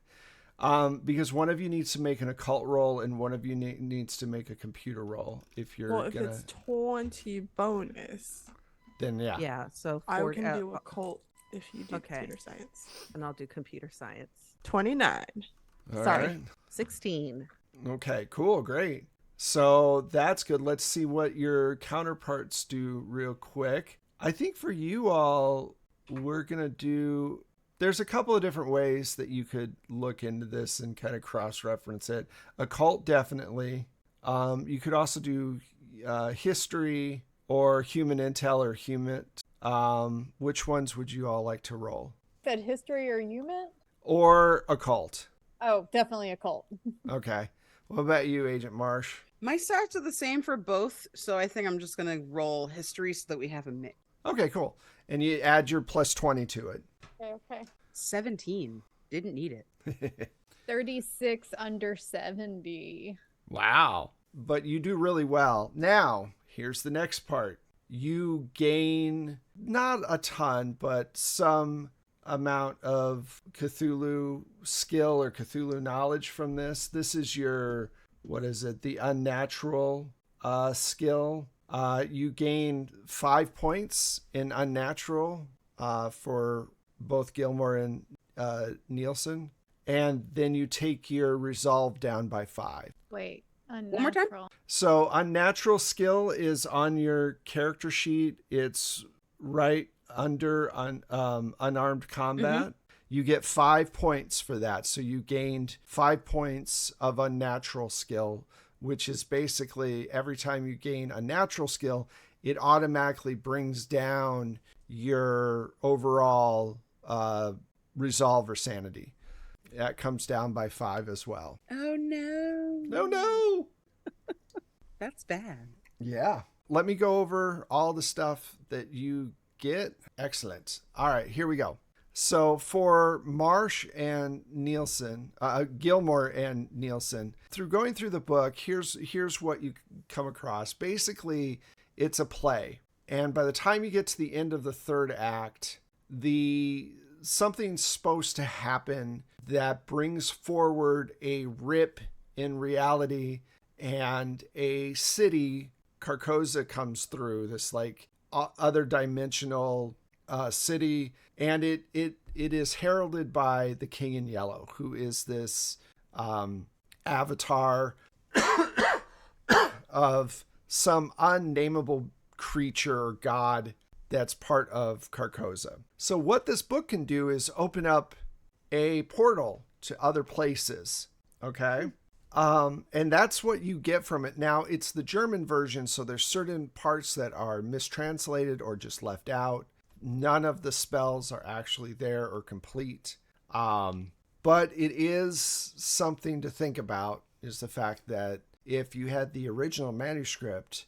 Because one of you needs to make an occult roll and one of you needs to make a computer roll. If it's 20 bonus, then yeah. Yeah, so I can do occult if you do Okay. computer science. And I'll do computer science. 29. All Sorry. right. 16. Okay, cool, great. So that's good. Let's see what your counterparts do real quick. I think for you all, we're going to do. There's a couple of different ways that you could look into this and kind of cross-reference it. Occult, definitely. You could also do history or human intel or human. Which ones would you all like to roll? Said history or human? Or occult. Oh, definitely occult. Okay. What about you, Agent Marsh? My stats are the same for both, so I think I'm just gonna roll history so that we have a mix. Okay, cool. And you add your plus 20 to it. Okay. 17. Didn't need it. 36 under 70. Wow. But you do really well. Now, here's the next part. You gain not a ton, but some amount of Cthulhu skill or Cthulhu knowledge from this. This is your, what is it? The unnatural skill. You gain 5 points in unnatural for both Gilmore and Nielsen. And then you take your resolve down by 5. Wait, more time? unnatural. So unnatural skill is on your character sheet. It's right under unarmed combat. You get 5 points for that. So you gained 5 points of unnatural skill, which is basically every time you gain a natural skill, it automatically brings down your overall resolve or sanity. That comes down by 5 as well. Oh no. No, no. That's bad. Yeah. Let me go over all the stuff that you get. Excellent. All right, here we go. So for Marsh and Nielsen, Gilmore and Nielsen, through going through the book, here's what you come across. Basically, it's a play. And by the time you get to the end of the third act, something's supposed to happen that brings forward a rip in reality, and a city, Carcosa, comes through, this like other dimensional city, and it is heralded by the King in Yellow, who is this avatar of some unnameable creature or god that's part of Carcosa. So what this book can do is open up a portal to other places, okay? And that's what you get from it. Now, it's the German version, so there's certain parts that are mistranslated or just left out. None of the spells are actually there or complete. But it is something to think about, is the fact that if you had the original manuscript,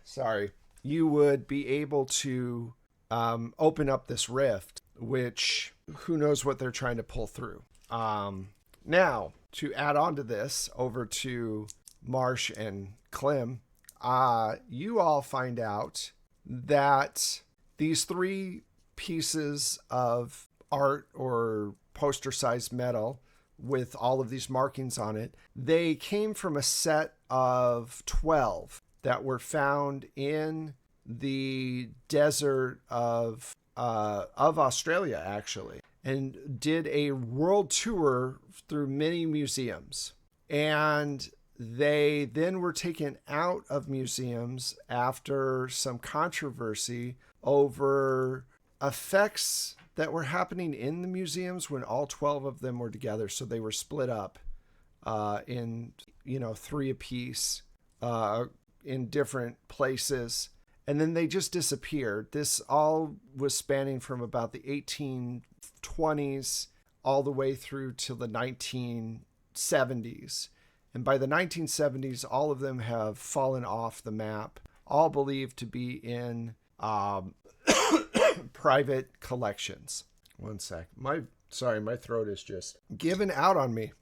sorry, you would be able to open up this rift, which who knows what they're trying to pull through. Now, to add on to this, over to Marsh and Clem, you all find out that these 3 pieces of art or poster-sized metal with all of these markings on it, they came from a set of 12 that were found in the desert of Australia, actually, and did a world tour through many museums. And they then were taken out of museums after some controversy over effects that were happening in the museums when all 12 of them were together. So they were split up in 3 apiece in different places. And then they just disappeared. This all was spanning from about the 1820s all the way through to the 1970s. And by the 1970s, all of them have fallen off the map, all believed to be in private collections. One sec. My throat is just giving out on me.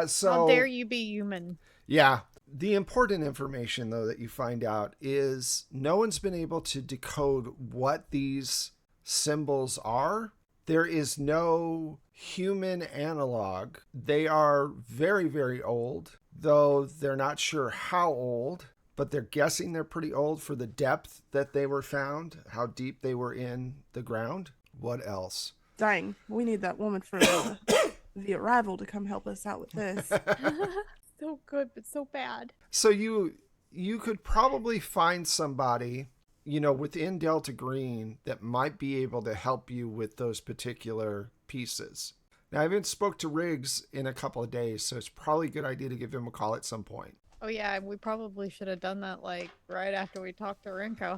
So How dare you be human? Yeah. The important information, though, that you find out is no one's been able to decode what these symbols are. There is no human analog. They are very, very old, though they're not sure how old, but they're guessing they're pretty old for the depth that they were found, how deep they were in the ground, What else? Dang, we need that woman from the Arrival to come help us out with this. So good, but so bad. So you could probably find somebody, within Delta Green that might be able to help you with those particular pieces. Now, I haven't spoke to Riggs in a couple of days, so it's probably a good idea to give him a call at some point. Oh yeah, we probably should have done that like right after we talked to Rinko,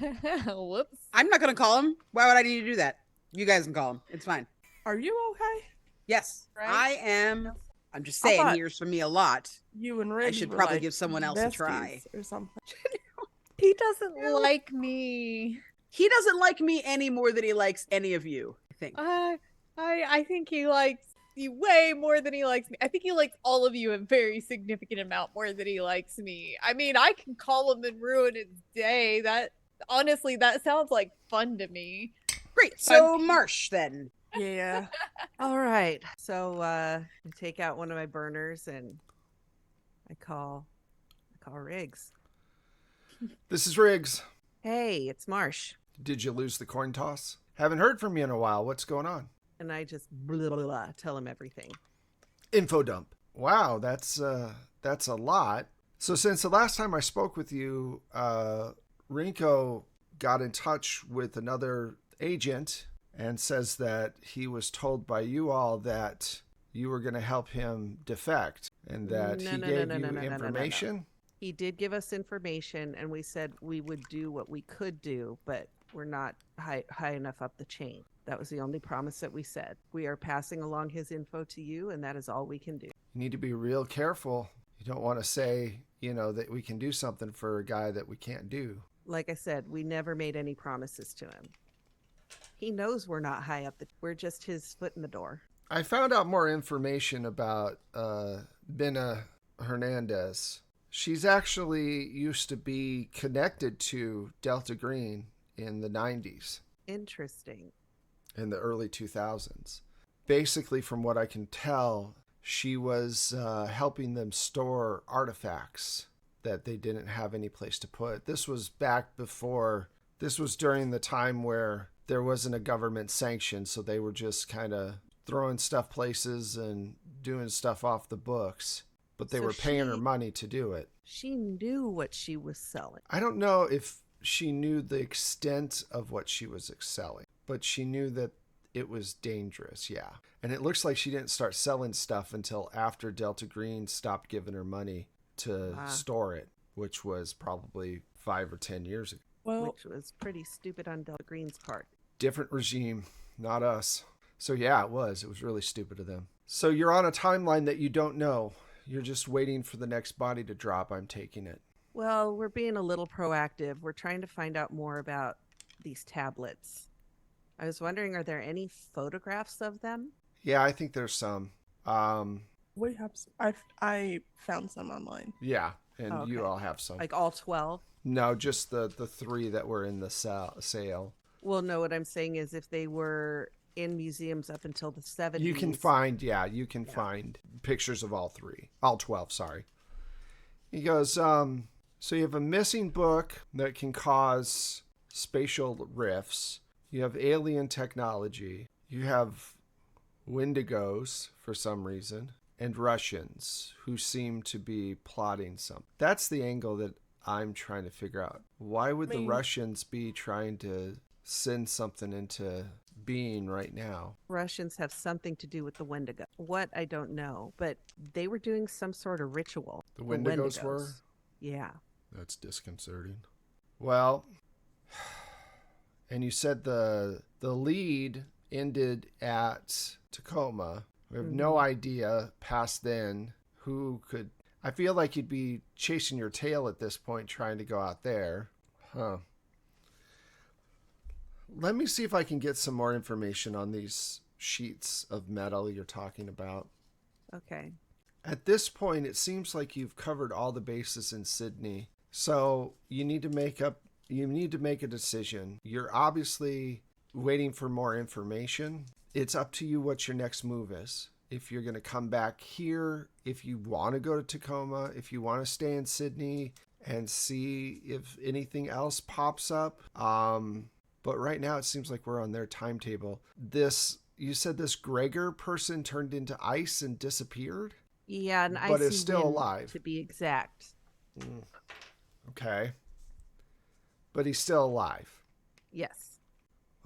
huh? Whoops. I'm not gonna call him. Why would I need to do that? You guys can call him. It's fine. Are you okay? Yes, Right? I am. I'm just I saying thought- he hears from me a lot. You and I Riggs should were, probably like, give someone else a try. besties or something. He doesn't like me. He doesn't like me any more than he likes any of you, I think. I think he likes you way more than he likes me. I think he likes all of you a very significant amount more than he likes me. I mean, I can call him and ruin his day. That honestly, that sounds like fun to me. Great. So Marsh then. Yeah. All right. So I take out one of my burners and I call Riggs. This is Riggs. Hey, it's Marsh. Did you lose the coin toss? Haven't heard from you in a while. What's going on? And I just blah, blah, blah, tell him everything. Info dump. Wow, that's a lot. So since the last time I spoke with you, Rinko got in touch with another agent and says that he was told by you all that you were going to help him defect and that he gave you information. He did give us information, and we said we would do what we could do, but we're not high enough up the chain. That was the only promise that we said. We are passing along his info to you, and that is all we can do. You need to be real careful. You don't want to say, that we can do something for a guy that we can't do. Like I said, we never made any promises to him. He knows we're not high up. We're just his foot in the door. I found out more information about Bina Hernandez. She's actually used to be connected to Delta Green in the 90s, Interesting. in the early 2000s. Basically, from what I can tell, she was helping them store artifacts that they didn't have any place to put. This was during the time where there wasn't a government sanction, so they were just kind of throwing stuff places and doing stuff off the books. But they So were paying her money to do it. She knew what she was selling. I don't know if she knew the extent of what she was selling, but she knew that it was dangerous, yeah. And it looks like she didn't start selling stuff until after Delta Green stopped giving her money to store it, which was probably 5 or 10 years ago. Well, Which was pretty stupid on Delta Green's part. Different regime, not us. So yeah, it was really stupid of them. So you're on a timeline that you don't know. You're just waiting for the next body to drop, I'm taking it. Well, we're being a little proactive. We're trying to find out more about these tablets. I was wondering, are there any photographs of them? Yeah, I think there's some. we have. I found some online. Yeah, and Okay. you all have some. Like all 12? No, just the 3 that were in the sale. Well, no, what I'm saying is if they were in museums up until the 70s. You can find find pictures of all 12, sorry. He goes, so you have a missing book that can cause spatial rifts. You have alien technology. You have Wendigos for some reason, and Russians who seem to be plotting something. That's the angle that I'm trying to figure out. Why would the Russians be trying to send something into being right now? Russians have something to do with the Wendigo. What, I don't know, but they were doing some sort of ritual. The Wendigos were? Yeah. That's disconcerting. Well, and you said the lead ended at Tacoma. We have no idea past then who could. I feel like you'd be chasing your tail at this point trying to go out there. Huh. Let me see if I can get some more information on these sheets of metal you're talking about. Okay. At this point, it seems like you've covered all the bases in Sydney. So you need to make a decision. You're obviously waiting for more information. It's up to you what your next move is. If you're going to come back here, if you want to go to Tacoma, if you want to stay in Sydney and see if anything else pops up. But right now it seems like we're on their timetable. You said this Gregor person turned into ice and disappeared? Yeah, an But icy is still wind, alive. to be exact. Okay. But he's still alive. Yes.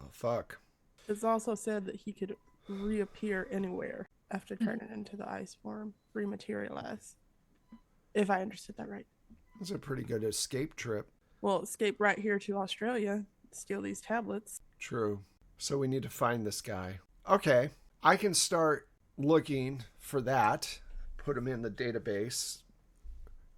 Oh, fuck. It's also said that he could reappear anywhere after turning into the ice form, rematerialize. If I understood that right. It's a pretty good escape trip. Well, escape right here to Australia, steal these tablets. True. So we need to find this guy. Okay. I can start looking for that. Put him in the database.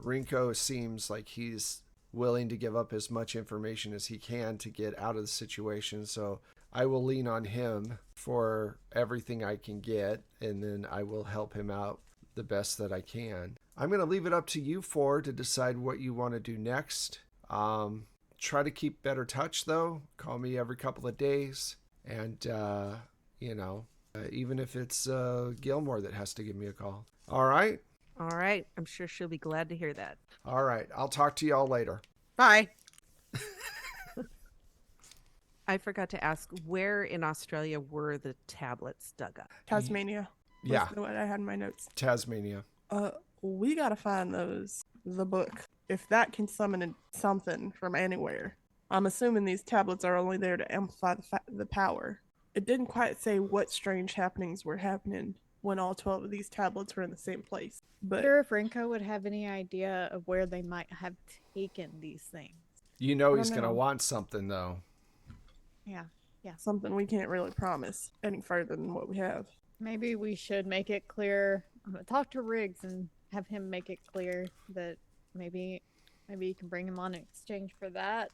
Rinko seems like he's willing to give up as much information as he can to get out of the situation. So I will lean on him for everything I can get, and then I will help him out the best that I can. I'm going to leave it up to you four to decide what you want to do next. Try to keep better touch, though. Call me every couple of days. And, even if it's Gilmore that has to give me a call. All right? All right. I'm sure she'll be glad to hear that. All right. I'll talk to y'all later. Bye. I forgot to ask, where in Australia were the tablets dug up? Tasmania. was Yeah. what I had in my notes. Tasmania. We gotta find the book. If that can summon something from anywhere. I'm assuming these tablets are only there to amplify the power. It didn't quite say what strange happenings were happening when all 12 of these tablets were in the same place. But wonder if Rinko would have any idea of where they might have taken these things. You know I he's don't going to know. want something, though. Yeah. something we can't really promise any further than what we have. Maybe we should make it clear. I'm gonna talk to Riggs and have him make it clear that maybe you can bring him on in exchange for that.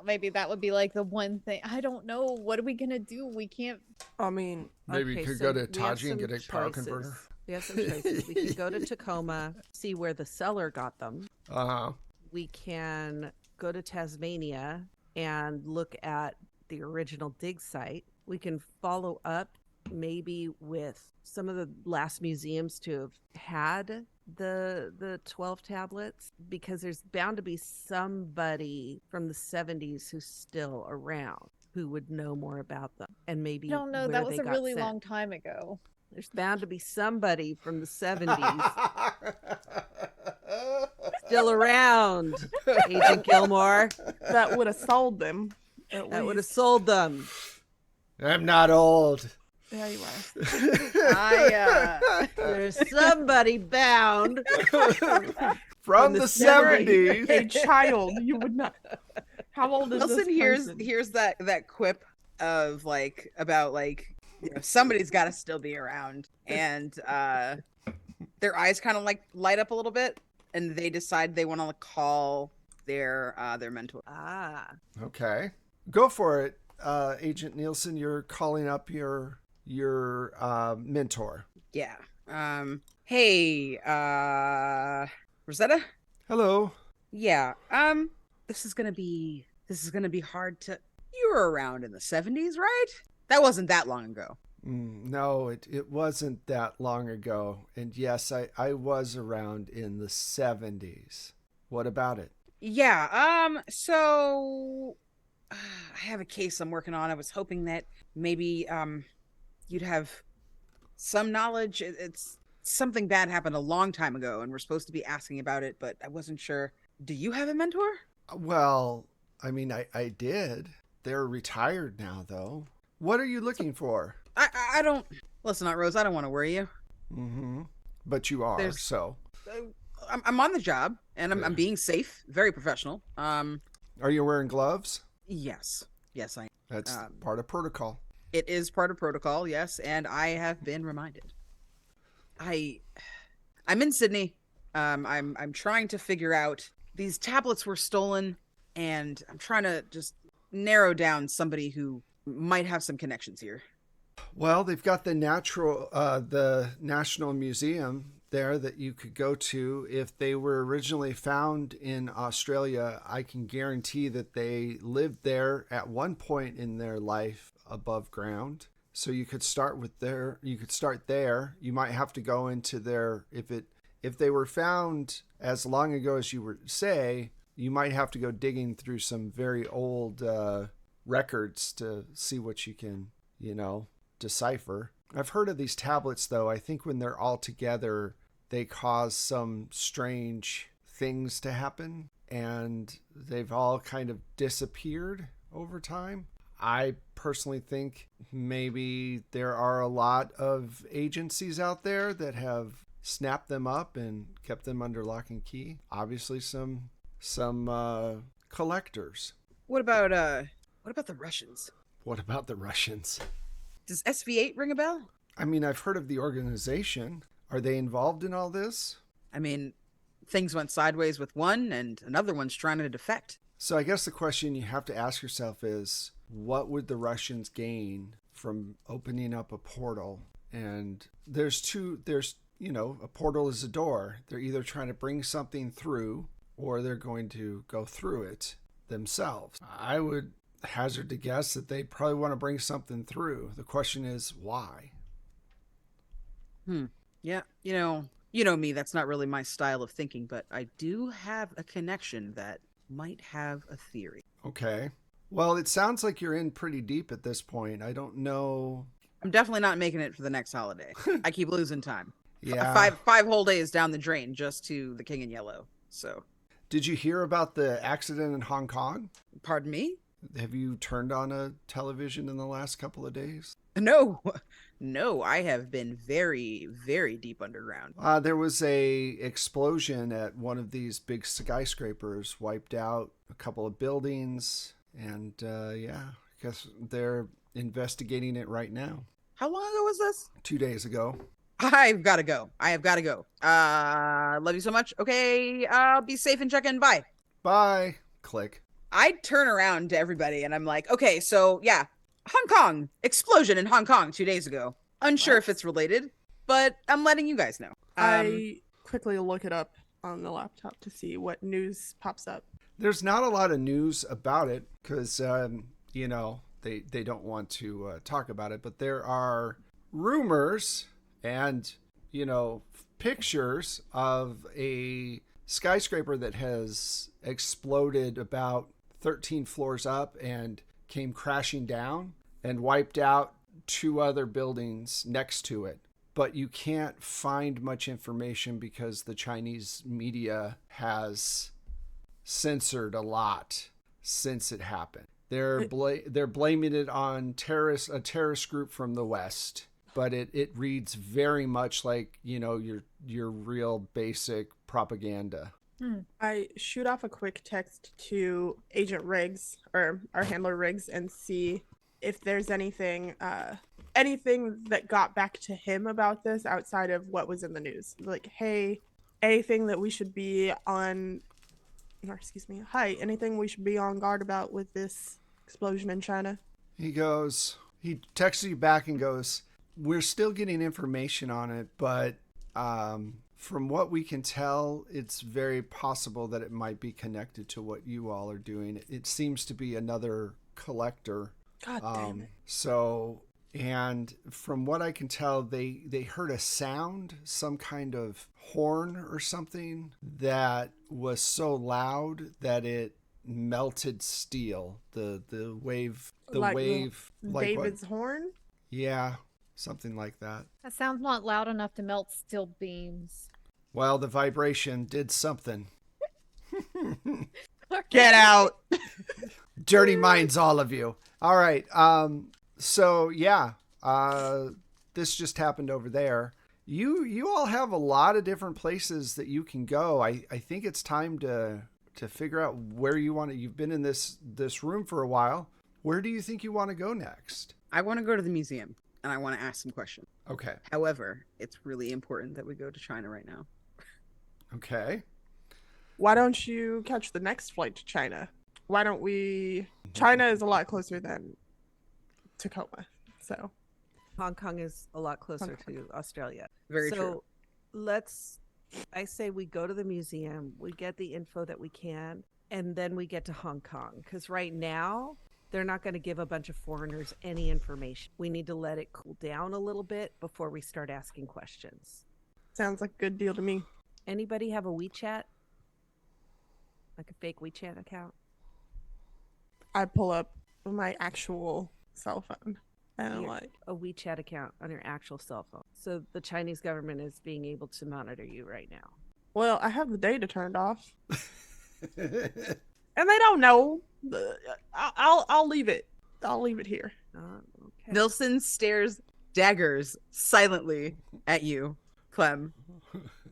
Maybe that would be like the one thing. I don't know. What are we gonna do? We can't. I mean, Maybe you Okay, could so go to we have Taji and some get a power choices. converter. We have some choices. We can go to Tacoma, see where the seller got them. Uh-huh. We can go to Tasmania and look at the original dig site. We can follow up maybe with some of the last museums to have had the 12 tablets, because there's bound to be somebody from the 70s who's still around who would know more about them, and maybe I don't know. where That was they a got really sent. long time ago. There's bound to be somebody from the 70s still around, Agent Gilmore. that would have sold them. That would have sold them. I'm not old. Yeah, you are. There's somebody bound From the the 70s. A child, you would not. How old is Wilson, this person? here's that quip of about somebody's got to still be around, and their eyes kind of light up a little bit, and they decide they want to call their mentor. Okay. Go for it, Agent Nielsen. You're calling up your mentor. Yeah. Hey, Rosetta? Hello. Yeah. This is gonna be hard to. You were around in the 70s, right? That wasn't that long ago. No, it wasn't that long ago. And yes, I was around in the 70s. What about it? Yeah. So I have a case I'm working on. I was hoping that maybe you'd have some knowledge. It's something bad happened a long time ago, and we're supposed to be asking about it, but I wasn't sure. Do you have a mentor? Well, I mean, I did. They're retired now, though. What are you looking for? I don't. Listen, Aunt Rose, I don't want to worry you. Mm-hmm. But you are, There's- so. I'm on the job, and I'm being safe, very professional. Are you wearing gloves? Yes, I. That's part of protocol. It is part of protocol, yes, and I have been reminded. I'm in Sydney. I'm trying to figure out, these tablets were stolen, and I'm trying to just narrow down somebody who might have some connections here. Well, they've got the National Museum there that you could go to. If they were originally found in Australia, I can guarantee that they lived there at one point in their life above ground. So you could start there. You might have to go into their, if they were found as long ago as you would say, you might have to go digging through some very old records to see what you can, decipher. I've heard of these tablets, though. I think when they're all together, they cause some strange things to happen, and they've all kind of disappeared over time. I personally think maybe there are a lot of agencies out there that have snapped them up and kept them under lock and key. Obviously, some collectors. What about the Russians? What about the Russians? Does SV8 ring a bell? I mean, I've heard of the organization. Are they involved in all this? I mean, things went sideways with one, and another one's trying to defect. So I guess the question you have to ask yourself is, what would the Russians gain from opening up a portal? And there's a portal is a door. They're either trying to bring something through, or they're going to go through it themselves. I would hazard to guess that they probably want to bring something through. The question is, why? Yeah, you know me, that's not really my style of thinking, but I do have a connection that might have a theory. Okay. Well, it sounds like you're in pretty deep at this point. I don't know. I'm definitely not making it for the next holiday. I keep losing time. Yeah. Five whole days down the drain just to the King in Yellow. So, Did you hear about the accident in Hong Kong? pardon me? Have you turned on a television in the last couple of days? No, I have been very, very deep underground. There was a explosion at one of these big skyscrapers, wiped out a couple of buildings, and I guess they're investigating it right now. How long ago was this? 2 days ago. I've got to go. Love you so much. Okay, be safe and check in. Bye. Bye. Click. I turn around to everybody and I'm like, okay, so yeah, Hong Kong, explosion in Hong Kong 2 days ago. Unsure if it's related, but I'm letting you guys know. I quickly look it up on the laptop to see what news pops up. There's not a lot of news about it because, they don't want to talk about it, but there are rumors and, pictures of a skyscraper that has exploded about 13 floors up and came crashing down and wiped out 2 other buildings next to it. But you can't find much information because the Chinese media has censored a lot since it happened. They're blaming it on a terrorist group from the West, but it reads very much like, your real basic propaganda. I shoot off a quick text to Agent Riggs, or our handler Riggs, and see if there's anything that got back to him about this outside of what was in the news. Like, hey, anything that we should be on, anything we should be on guard about with this explosion in China? He texts you back and goes, we're still getting information on it, but from what we can tell, it's very possible that it might be connected to what you all are doing. It seems to be another collector. God damn it. So, and from what I can tell, they heard a sound, some kind of horn or something that was so loud that it melted steel. The wave, like David's what? horn? Yeah, something like that. That sounds not loud enough to melt steel beams. Well, the vibration did something. Get out. Dirty minds, all of you. All right. So yeah, this just happened over there. You all have a lot of different places that you can go. I think it's time to figure out where you want to. You've been in this room for a while. Where do you think you want to go next? I want to go to the museum and I want to ask some questions. Okay. However, it's really important that we go to China right now. Okay. Why don't you catch the next flight to China? Why don't we? China is a lot closer than Tacoma, so Hong Kong is a lot closer to Australia. Very so true. I say we go to the museum, we get the info that we can, and then we get to Hong Kong. Because right now, they're not going to give a bunch of foreigners any information. We need to let it cool down a little bit before we start asking questions. sounds like a good deal to me. Anybody have a WeChat? Like a fake WeChat account? I pull up my actual cell phone. And Your- like, A WeChat account on your actual cell phone. So the Chinese government is being able to monitor you right now. well, I have the data turned off, and they don't know. I'll leave it. I'll leave it here. Okay. Nilsson stares daggers silently at you, Clem,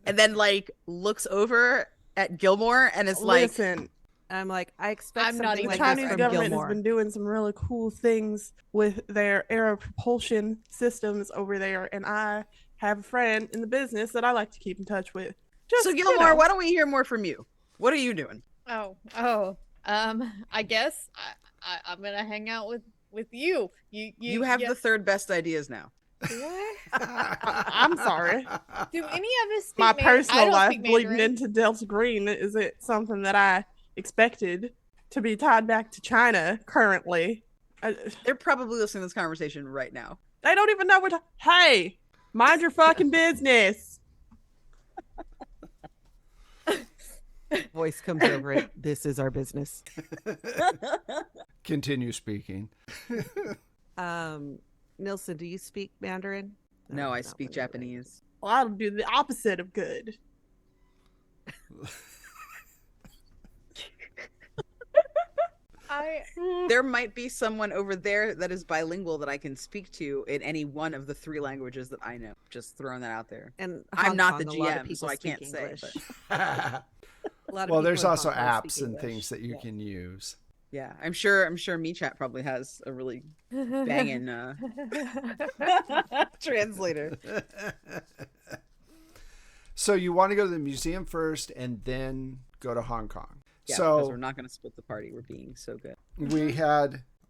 and then like looks over at Gilmore and is like, Listen, I'm like, I expect I'm not something the like even this Chinese from government Gilmore. has been doing some really cool things with their air propulsion systems over there, and I have a friend in the business that I like to keep in touch with. Just, so Gilmore, why don't we hear more from you? What are you doing? Oh. I guess I'm gonna hang out with you. You have the third best ideas now. What? I'm sorry. Do any of us speak My Mandarin? I personal don't life speak bleeding Mandarin. into Delta Green isn't something that I expected to be tied back to China currently. They're probably listening to this conversation right now. They don't even know what. Hey, mind your fucking business. Voice comes over it. This is our business. Continue speaking. Nilsson, do you speak Mandarin? No, I not speak really, right? Japanese. Well, I'll do the opposite of good. There might be someone over there that is bilingual that I can speak to in any one of the 3 languages that I know. Just throwing that out there. And I'm Hong not Kong, the a lot of GM, people so I speak can't say, English. but- A lot of Well, people there's in also Hong Kong apps speak and English. things that you Yeah. can use. Yeah, I'm sure MeChat probably has a really banging translator. So you want to go to the museum first and then go to Hong Kong. Yeah, so because we're not going to split the party. We're being so good.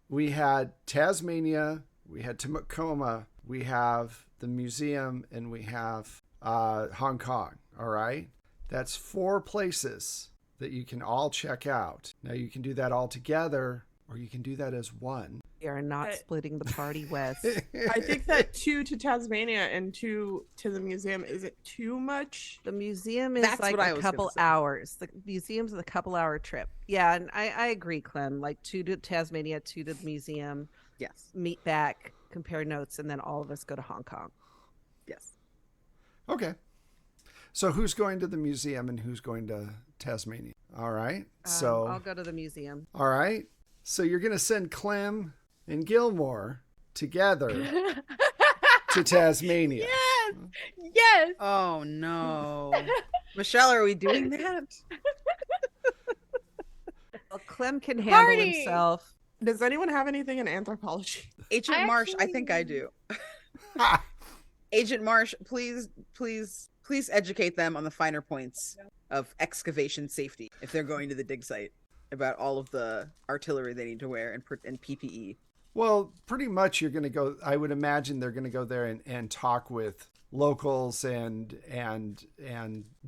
we had Tasmania, we had Tacoma, we have the museum, and we have Hong Kong. All right, that's 4 places that you can all check out. Now you can do that all together, or you can do that as one. We are not I- splitting the party, Wes. I think that 2 to Tasmania and 2 to the museum is it too much? The museum is That's like what I a was gonna couple say. hours. The museum's a couple-hour trip. Yeah, and I agree, Clem. Like 2 to Tasmania, 2 to the museum, Yes. meet back, compare notes, and then all of us go to Hong Kong. Yes. Okay. So who's going to the museum and who's going to Tasmania? All right. So I'll go to the museum. all right. So you're going to send Clem and Gilmore together to Tasmania. Yes. Oh, no. Michelle, are we doing that? Well, Clem can handle Party! himself. Does anyone have anything in anthropology? Agent I Marsh, I think I actually- do. Agent Marsh, please educate them on the finer points of excavation safety if they're going to the dig site, about all of the artillery they need to wear and PPE. Well, pretty much you're going to go, I would imagine they're going to go there and talk with locals and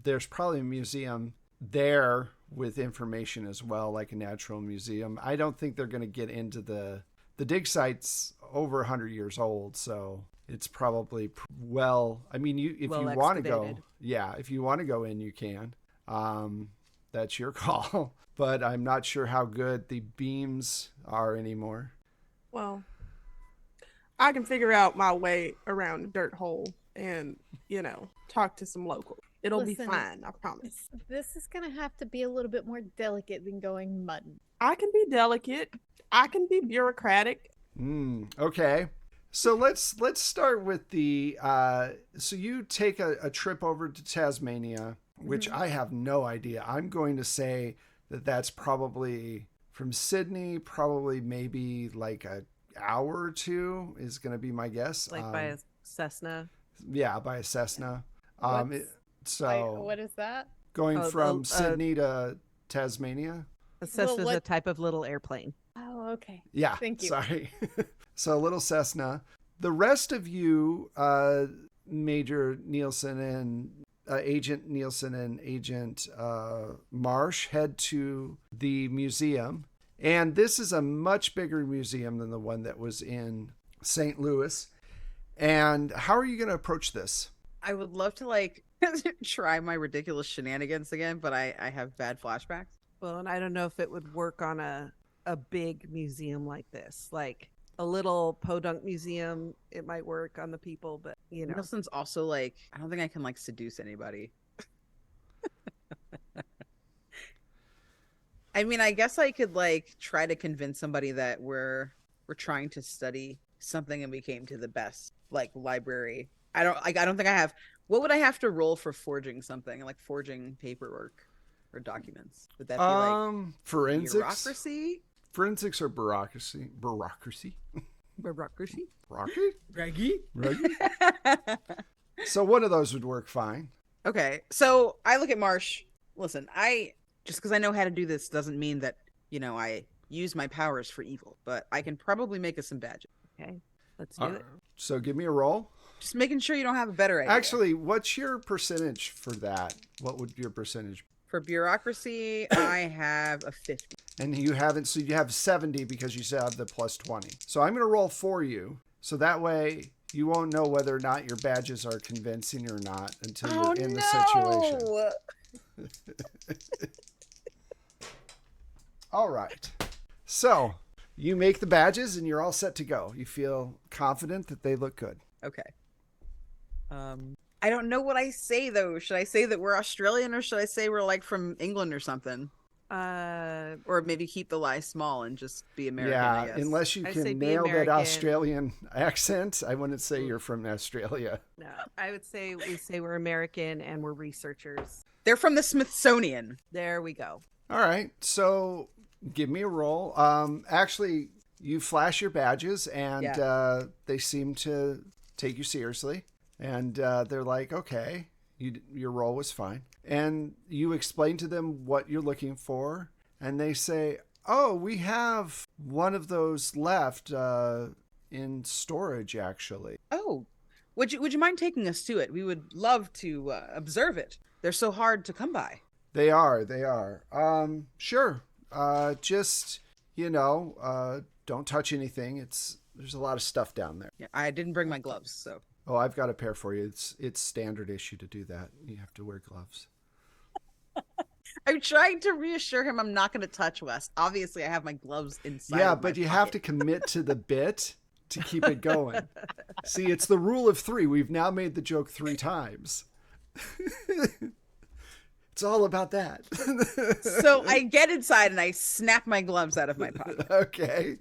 there's probably a museum there with information as well, like a natural museum. I don't think they're going to get into the dig site's over 100 years old, so it's probably if you want to go, excavated. if you want to go in, you can. That's your call. But I'm not sure how good the beams are anymore. Well, I can figure out my way around a dirt hole and, talk to some locals. It'll be Listen. fine, I promise. This is gonna have to be a little bit more delicate than going mudding. I can be delicate. I can be bureaucratic. Okay. So let's start with the so you take a trip over to Tasmania, which I have no idea. I'm going to say that's probably from Sydney, probably maybe like an hour or 2 is going to be my guess. Like by a Cessna. Yeah, by a Cessna. What's- what is that? Going Oh, from Sydney to Tasmania. A Cessna is a what- type of little airplane. Oh, okay. Yeah. Thank you. Sorry. So a little Cessna. The rest of you, Major Nielsen and Agent Nielsen and Agent Marsh, head to the museum. And this is a much bigger museum than the one that was in St. Louis. And how are you going to approach this? I would love to try my ridiculous shenanigans again, but I have bad flashbacks. Well, and I don't know if it would work on a big museum like this, like a little podunk museum. It might work on the people, but Middleton's also like, I don't think I can like seduce anybody. I mean, I guess I could like try to convince somebody that we're trying to study something and we came to the best like library. I don't think I have. What would I have to roll for forging something, like forging paperwork or documents? Would that be like forensics? Bureaucracy? Forensics or bureaucracy? Bureaucracy? bureaucracy. Rocky? Reggie? Reggie? So one of those would work fine. Okay, so I look at Marsh. Listen, just because I know how to do this doesn't mean that, I use my powers for evil, but I can probably make us some badges. Okay, let's do it. So give me a roll. Just making sure you don't have a better idea. Actually, what's your percentage for that? What would your percentage be? For bureaucracy, I have a 50. And you haven't, so you have 70 because you still have the plus 20. So I'm going to roll for you. So that way you won't know whether or not your badges are convincing or not until you're in the situation. All right. So you make the badges and you're all set to go. You feel confident that they look good. Okay. I don't know what I say though. Should I say that we're Australian or should I say we're like from England or something? Or maybe keep the lie small and just be American. Yeah, I guess. unless you I'd say can be nail that American. Australian accent, I wouldn't say you're from Australia. No, I would say we say we're American and we're researchers. They're from the Smithsonian. There we go. All right, so give me a roll. Actually, you flash your badges, and they seem to take you seriously. And they're like, okay, your roll was fine. And you explain to them what you're looking for, and they say, oh, we have one of those left in storage, actually. Oh, would you mind taking us to it? We would love to observe it. They're so hard to come by. They are. Sure. Just, don't touch anything. There's a lot of stuff down there. Yeah, I didn't bring my gloves, so. Oh, I've got a pair for you. It's standard issue to do that. You have to wear gloves. I'm trying to reassure him I'm not going to touch Wes. Obviously, I have my gloves inside. Yeah, of but my you have pocket. to commit to the bit to keep it going. See, it's the rule of 3. We've now made the joke 3 times. It's all about that. So I get inside and I snap my gloves out of my pocket. Okay.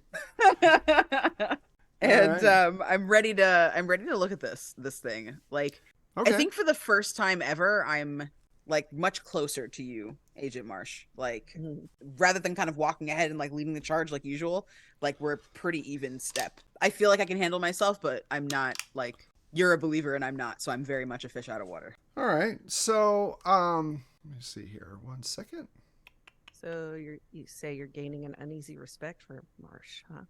And right. I'm ready to look at this thing. Like, Okay. I think for the first time ever, I'm like much closer to you, Agent Marsh. Like, rather than kind of walking ahead and like leading the charge like usual, like we're pretty even step. I feel like I can handle myself, but I'm not like you're a believer and I'm not, so I'm very much a fish out of water. All right. So, let me see here. 1 second. So you say you're gaining an uneasy respect for Marsh, huh?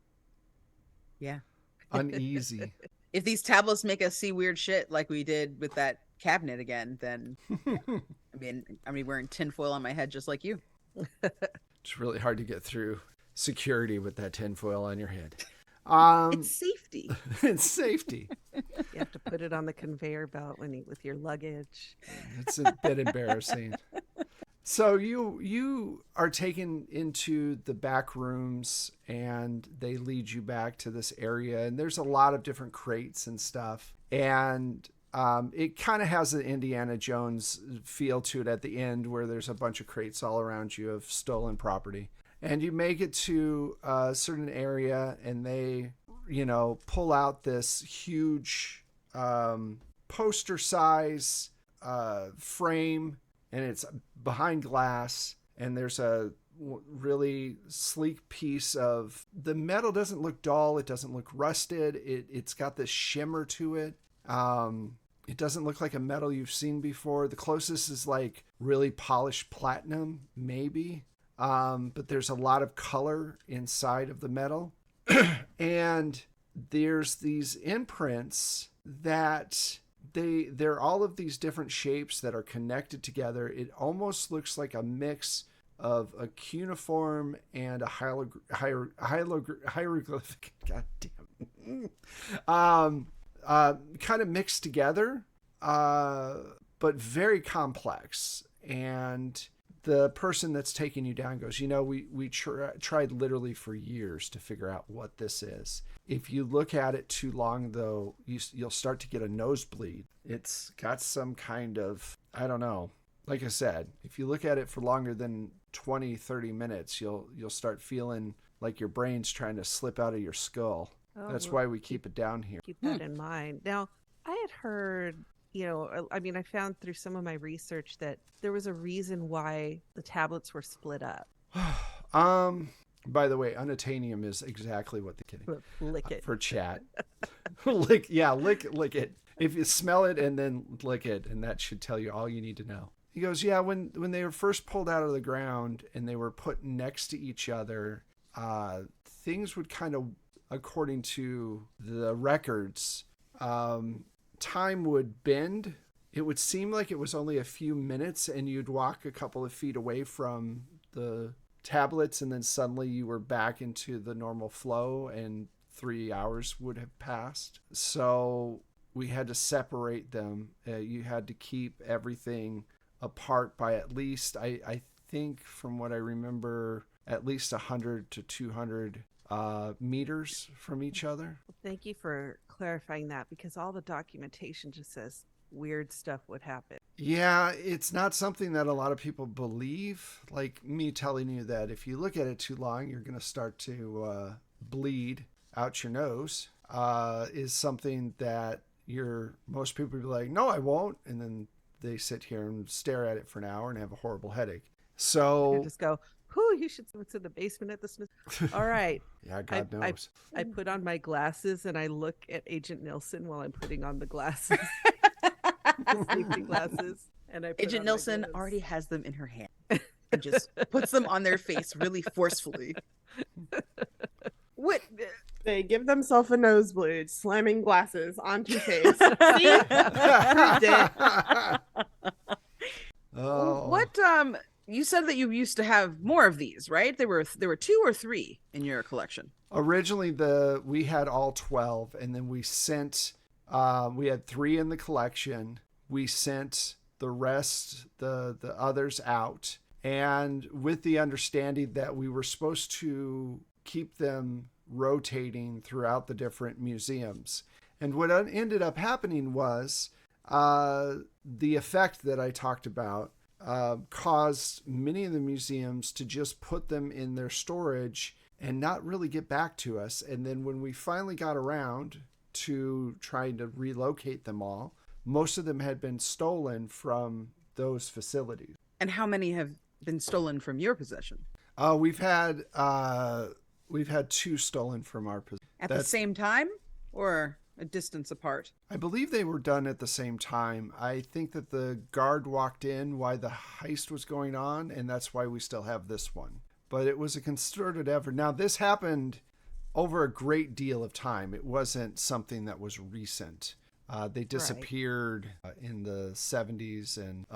Yeah. Uneasy. If these tablets make us see weird shit like we did with that cabinet again, then I mean, wearing tinfoil on my head just like you. It's really hard to get through security with that tinfoil on your head. It's safety. It's safety. You have to put it on the conveyor belt with your luggage. It's a bit embarrassing. So you are taken into the back rooms and they lead you back to this area, and there's a lot of different crates and stuff, and it kind of has an Indiana Jones feel to it at the end where there's a bunch of crates all around you of stolen property. And you make it to a certain area and they, pull out this huge poster size frame, and it's behind glass, and there's a really sleek piece of the metal. Doesn't look dull. It doesn't look rusted. It's got this shimmer to it. It doesn't look like a metal you've seen before. The closest is like really polished platinum, maybe. But there's a lot of color inside of the metal. And there's these imprints that they're all of these different shapes that are connected together. It almost looks like a mix of a cuneiform and a hieroglyphic. God damn. Kind of mixed together, but very complex. And the person that's taking you down goes, we tried literally for years to figure out what this is. If you look at it too long, though, you'll start to get a nosebleed. It's got some kind of, I don't know. Like I said, if you look at it for longer than 20, 30 minutes, you'll start feeling like your brain's trying to slip out of your skull. Oh, That's well, why we keep it down here. keep that in mind. Now, I had heard, I found through some of my research that there was a reason why the tablets were split up. By the way, unobtainium is exactly what the kidding. Lick it. For chat. lick it. If you smell it and then lick it, and that should tell you all you need to know. He goes, yeah, when they were first pulled out of the ground and they were put next to each other, things would kind of, according to the records, time would bend. It would seem like it was only a few minutes and you'd walk a couple of feet away from the tablets and then suddenly you were back into the normal flow and 3 hours would have passed. So we had to separate them. You had to keep everything apart by at least, I think from what I remember, at least 100 to 200 meters from each other. Thank you for clarifying that, because all the documentation just says weird stuff would happen. Yeah, it's not something that a lot of people believe. Like me telling you that if you look at it too long, you're going to start to bleed out your nose, is something that most people be like, no, I won't. And then they sit here and stare at it for an hour and have a horrible headache. So just go, whew, you should see what's in the basement at the Smith. All right. Yeah, God knows. I put on my glasses and I look at Agent Nilsson while I'm putting on the glasses. Safety glasses. And Agent Nilsson already has them in her hand and just puts them on their face really forcefully. What? They give themselves a nosebleed, slamming glasses onto face. See? Proved it. Oh. What? You said that you used to have more of these, right? There were 2 or 3 in your collection. Originally, we had all 12, and then we sent. We had 3 in the collection. We sent the rest, the others out, and with the understanding that we were supposed to keep them rotating throughout the different museums. And what ended up happening was the effect that I talked about caused many of the museums to just put them in their storage and not really get back to us. And then when we finally got around to trying to relocate them all, most of them had been stolen from those facilities. And how many have been stolen from your possession? We've had 2 stolen from our possession. At the same time or a distance apart? I believe they were done at the same time. I think that the guard walked in while the heist was going on, and that's why we still have this one. But it was a concerted effort. Now, this happened over a great deal of time. It wasn't something that was recent. They disappeared in the 70s and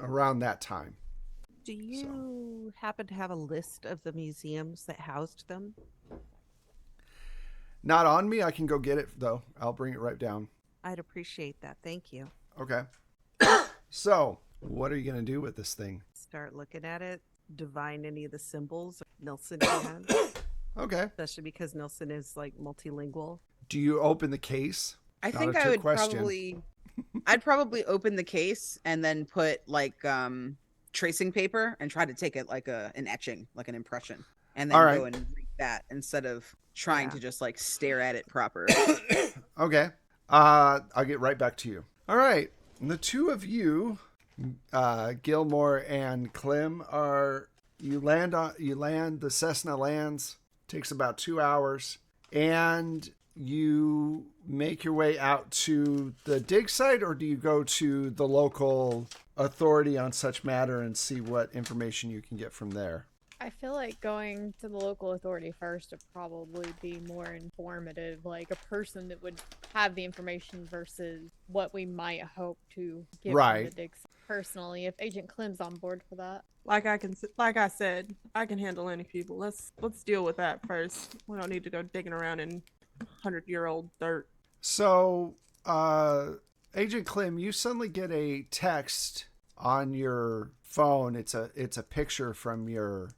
around that time. Do you happen to have a list of the museums that housed them? Not on me. I can go get it, though. I'll bring it right down. I'd appreciate that. Thank you. Okay. So, what are you going to do with this thing? Start looking at it, divine any of the symbols Nilsson can. Okay. Especially because Nilsson is like multilingual. Do you open the case? I Not think a I trick would question. I'd probably open the case and then put like tracing paper and try to take it like an etching, like an impression, and then go and read that instead of trying to just like stare at it proper. Okay. I'll get right back to you. All right. The 2 of you, Gilmore and Clem, you land, the Cessna lands, takes about 2 hours, and you make your way out to the dig site, or do you go to the local authority on such matter and see what information you can get from there? I feel like going to the local authority first would probably be more informative, like a person that would have the information versus what we might hope to get from the digs. Personally, if Agent Clem's on board for that. Like I said, I can handle any people. Let's deal with that first. We don't need to go digging around in 100-year-old dirt. So, Agent Clem, you suddenly get a text on your phone, it's a picture from your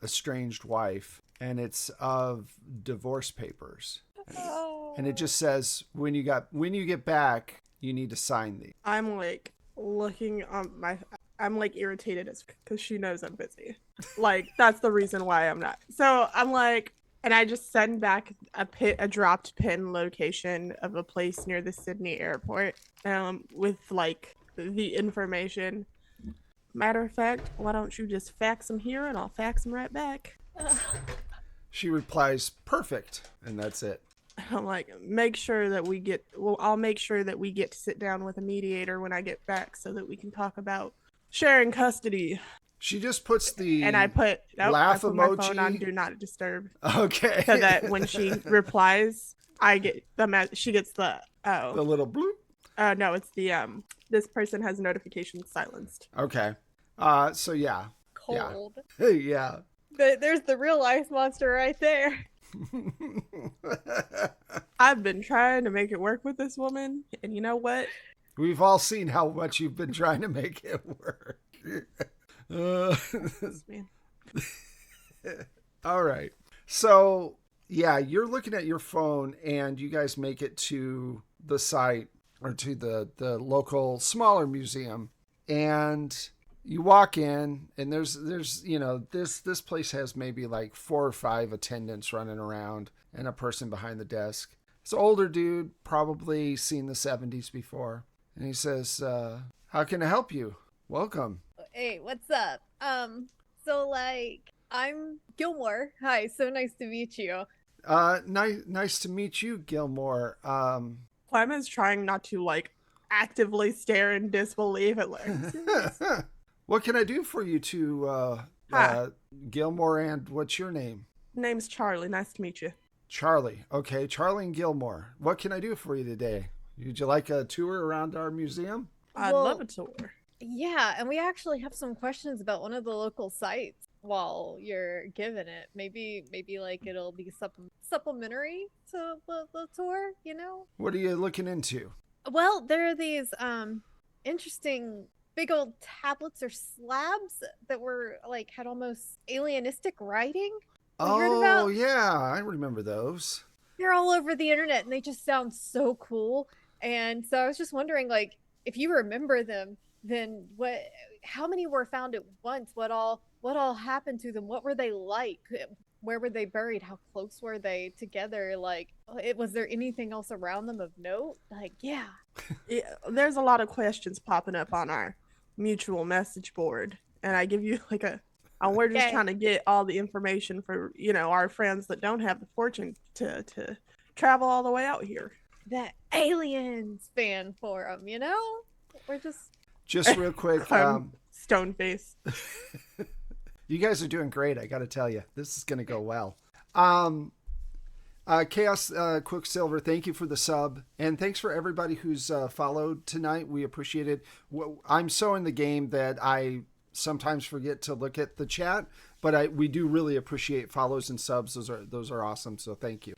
estranged wife, and it's of divorce papers. Oh. And it just says when you get back, you need to sign these. I'm like looking on my. I'm like irritated as because she knows I'm busy. Like that's the reason why I'm not. So I'm like, and I just send back a dropped pin location of a place near the Sydney airport, with like the information. Matter of fact, why don't you just fax them here and I'll fax them right back. She replies, "Perfect," and that's it. I'm like, make sure that we get. Well, I'll make sure that we get to sit down with a mediator when I get back, so that we can talk about sharing custody. She just puts the And I put laugh I put my emoji. phone on do not disturb, Okay. so that when she replies, I get she gets the the little bloop. no, it's the this person has notifications silenced. Okay. So yeah. Cold. Yeah. There's the real ice monster right there. I've been trying to make it work with this woman, and you know what? We've all seen how much you've been trying to make it work. This man. All right. So, yeah, you're looking at your phone and you guys make it to the site or to the local smaller museum, and you walk in and there's this place has maybe like 4 or 5 attendants running around and a person behind the desk. It's an older dude, probably seen the 70s before. And he says, "How can I help you? Welcome." Hey, what's up? So like, I'm Gilmore. Hi, so nice to meet you. Nice to meet you, Gilmore. Clem is trying not to like actively stare in disbelief at like. What can I do for you Hi. Gilmore, and what's your name? Name's Charlie. Nice to meet you. Charlie. Okay, Charlie and Gilmore. What can I do for you today? Would you like a tour around our museum? I'd Well- love a tour. Yeah, and we actually have some questions about one of the local sites while you're giving it. Maybe like it'll be supplementary to the tour, you know? What are you looking into? Well, there are these interesting big old tablets or slabs that were like had almost alienistic writing. You heard Oh, about? yeah, I remember those. They're all over the internet and they just sound so cool. And so I was just wondering, like, if you remember them, then how many were found at once? What all happened to them? What were they like? Where were they buried? How close were they together? Like, was there anything else around them of note? Like, yeah. Yeah, there's a lot of questions popping up on our mutual message board, and I give you like we're just Okay. trying to get all the information for our friends that don't have the fortune to travel all the way out here. That aliens fan forum, you know? We're Just real quick, I'm stone faced. you guys are doing great. I got to tell you, this is going to go well. Chaos Quicksilver, thank you for the sub, and thanks for everybody who's followed tonight. We appreciate it. I'm so in the game that I sometimes forget to look at the chat, but we do really appreciate follows and subs. Those are awesome. So thank you.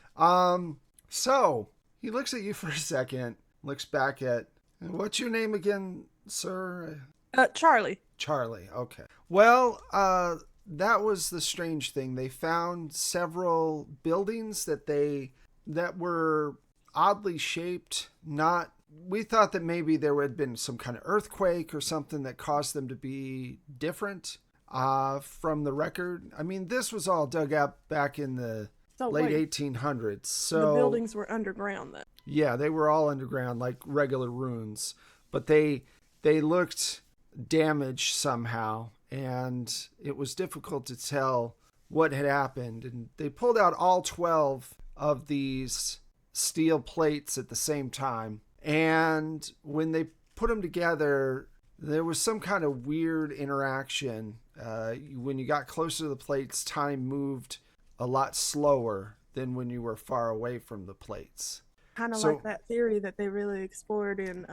So he looks at you for a second, looks back at, what's your name again, sir? Charlie. Charlie. Okay. Well, that was the strange thing. They found several buildings that were oddly shaped. We thought that maybe there had been some kind of earthquake or something that caused them to be different from the record. I mean, this was all dug up back in the late 1800s. So the buildings were underground then. Yeah, they were all underground like regular ruins, but they looked damaged somehow, and it was difficult to tell what had happened. And they pulled out all 12 of these steel plates at the same time, and when they put them together, there was some kind of weird interaction. When you got closer to the plates, time moved a lot slower than when you were far away from the plates. Kind of So- like that theory that they really explored in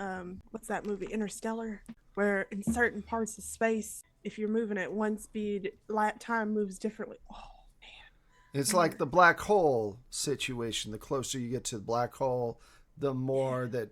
what's that movie, Interstellar, where in certain parts of space, if you're moving at one speed, time moves differently. Oh, It's like the black hole situation. The closer you get to the black hole, the more that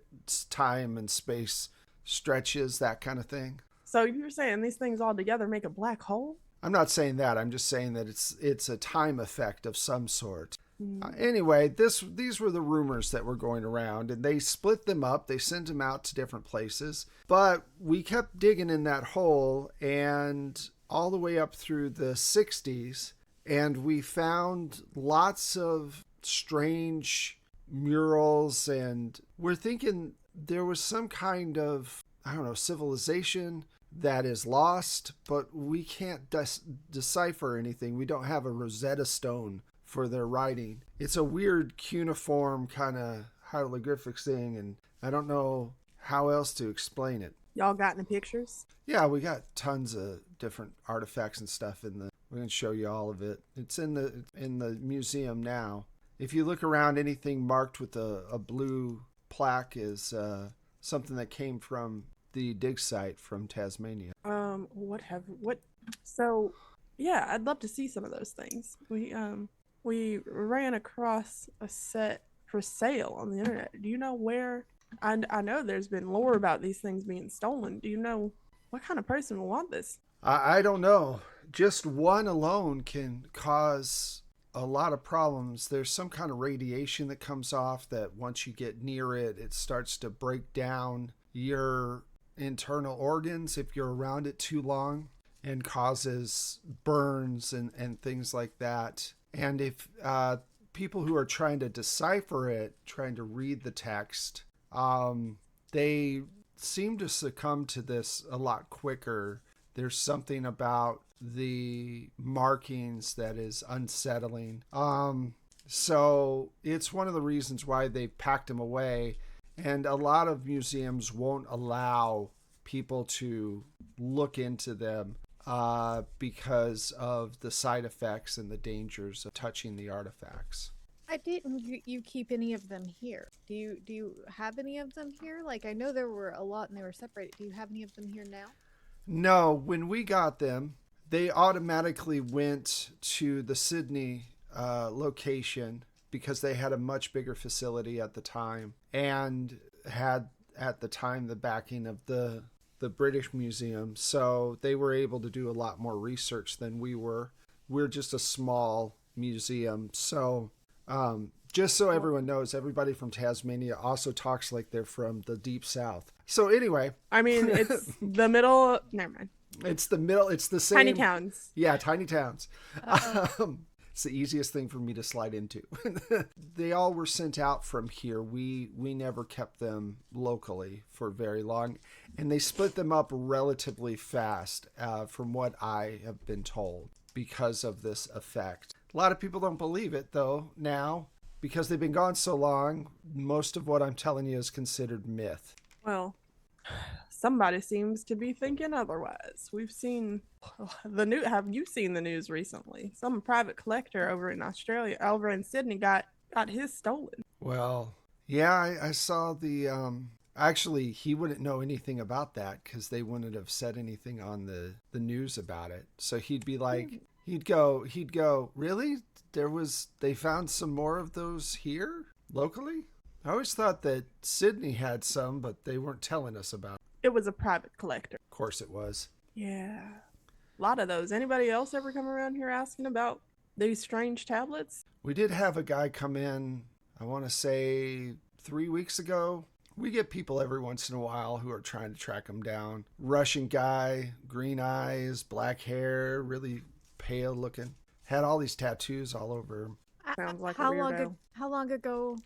time and space stretches, that kind of thing. So you're saying these things all together make a black hole? I'm not saying that. I'm just saying that it's a time effect of some sort. Hmm. Anyway, these were the rumors that were going around, and they split them up. They sent them out to different places. But we kept digging in that hole, and all the way up through the 60s, and we found lots of strange murals, and we're thinking there was some kind of, I don't know, civilization that is lost, but we can't decipher anything. We don't have a Rosetta Stone for their writing. It's a weird cuneiform kind of hieroglyphic thing, and I don't know how else to explain it. Y'all got any pictures? Yeah, we got tons of different artifacts and stuff in the. We're gonna show you all of it. It's in the museum now. If you look around, anything marked with a blue plaque is something that came from the dig site from Tasmania. So yeah, I'd love to see some of those things. We ran across a set for sale on the internet. Do you know where? I know there's been lore about these things being stolen. Do you know what kind of person will want this? I don't know. Just one alone can cause a lot of problems. There's some kind of radiation that comes off that once you get near it, it starts to break down your internal organs if you're around it too long, and causes burns and things like that. And if people who are trying to decipher it, trying to read the text, they seem to succumb to this a lot quicker. There's something about the markings that is unsettling. So it's one of the reasons why they packed them away. And a lot of museums won't allow people to look into them because of the side effects and the dangers of touching the artifacts. I didn't you keep any of them here? Do you have any of them here? Like, I know there were a lot and they were separated. Do you have any of them here now? No, when we got them, they automatically went to the Sydney location because they had a much bigger facility at the time and had at the time the backing of the British Museum. So they were able to do a lot more research than we were. We're just a small museum. So just so everyone knows, everybody from Tasmania also talks like they're from the deep south. So anyway. I mean, it's the middle. Never mind. It's the middle. It's the same. Tiny towns. Yeah, tiny towns. It's the easiest thing for me to slide into. They all were sent out from here. We never kept them locally for very long. And they split them up relatively fast, from what I have been told, because of this effect. A lot of people don't believe it, though, now. Because they've been gone so long, most of what I'm telling you is considered myth. Well, somebody seems to be thinking otherwise. We've seen the news. Have you seen the news recently? Some private collector over in Australia, over in Sydney, got his stolen. Well, yeah, I saw the. Actually, he wouldn't know anything about that because they wouldn't have said anything on the news about it. So he'd be like, he'd go, really? They found some more of those here locally? I always thought that Sydney had some, but they weren't telling us about it. It was a private collector. Of course it was. Yeah. A lot of those. Anybody else ever come around here asking about these strange tablets? We did have a guy come in, I want to say 3 weeks ago. We get people every once in a while who are trying to track him down. Russian guy, green eyes, black hair, really pale looking. Had all these tattoos all over him. Sounds like a how weirdo. how long ago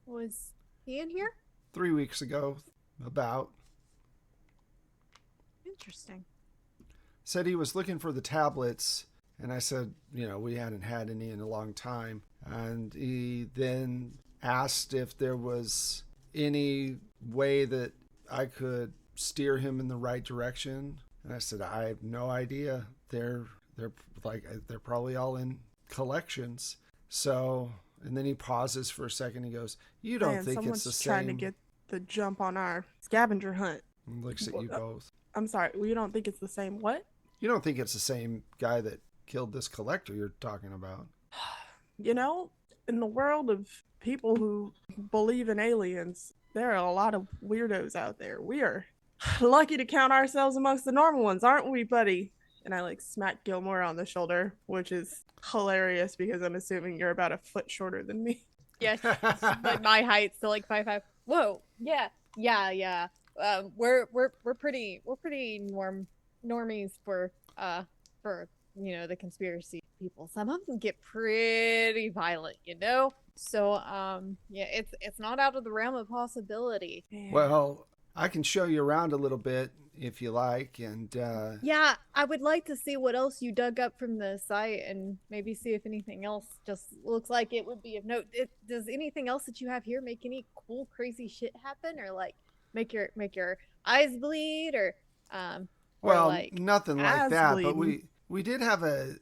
was he in here? 3 weeks ago, about. Interesting. Said he was looking for the tablets, and I said, we hadn't had any in a long time. And he then asked if there was any way that I could steer him in the right direction. And I said, I have no idea. They're probably all in collections. So, and then he pauses for a second. He goes, "You don't think it's the same?" Trying to get the jump on our scavenger hunt. And looks at you both. I'm sorry. You don't think it's the same? What? You don't think it's the same guy that killed this collector you're talking about? In the world of people who believe in aliens, there are a lot of weirdos out there. We are Lucky to count ourselves amongst the normal ones, aren't we, buddy? And I like smack Gilmore on the shoulder, which is hilarious because I'm assuming you're about a foot shorter than me. Yes, like my height's still like 5'5". Whoa, yeah, yeah. We're pretty normies for the conspiracy people. Some of them get pretty violent, So yeah, it's not out of the realm of possibility. Well, I can show you around a little bit if you like, and Yeah, I would like to see what else you dug up from the site and maybe see if anything else just looks like it would be of note. Does anything else that you have here make any cool, crazy shit happen, or like make your eyes bleed, or well, like nothing like ass that. But bleeding. we did have a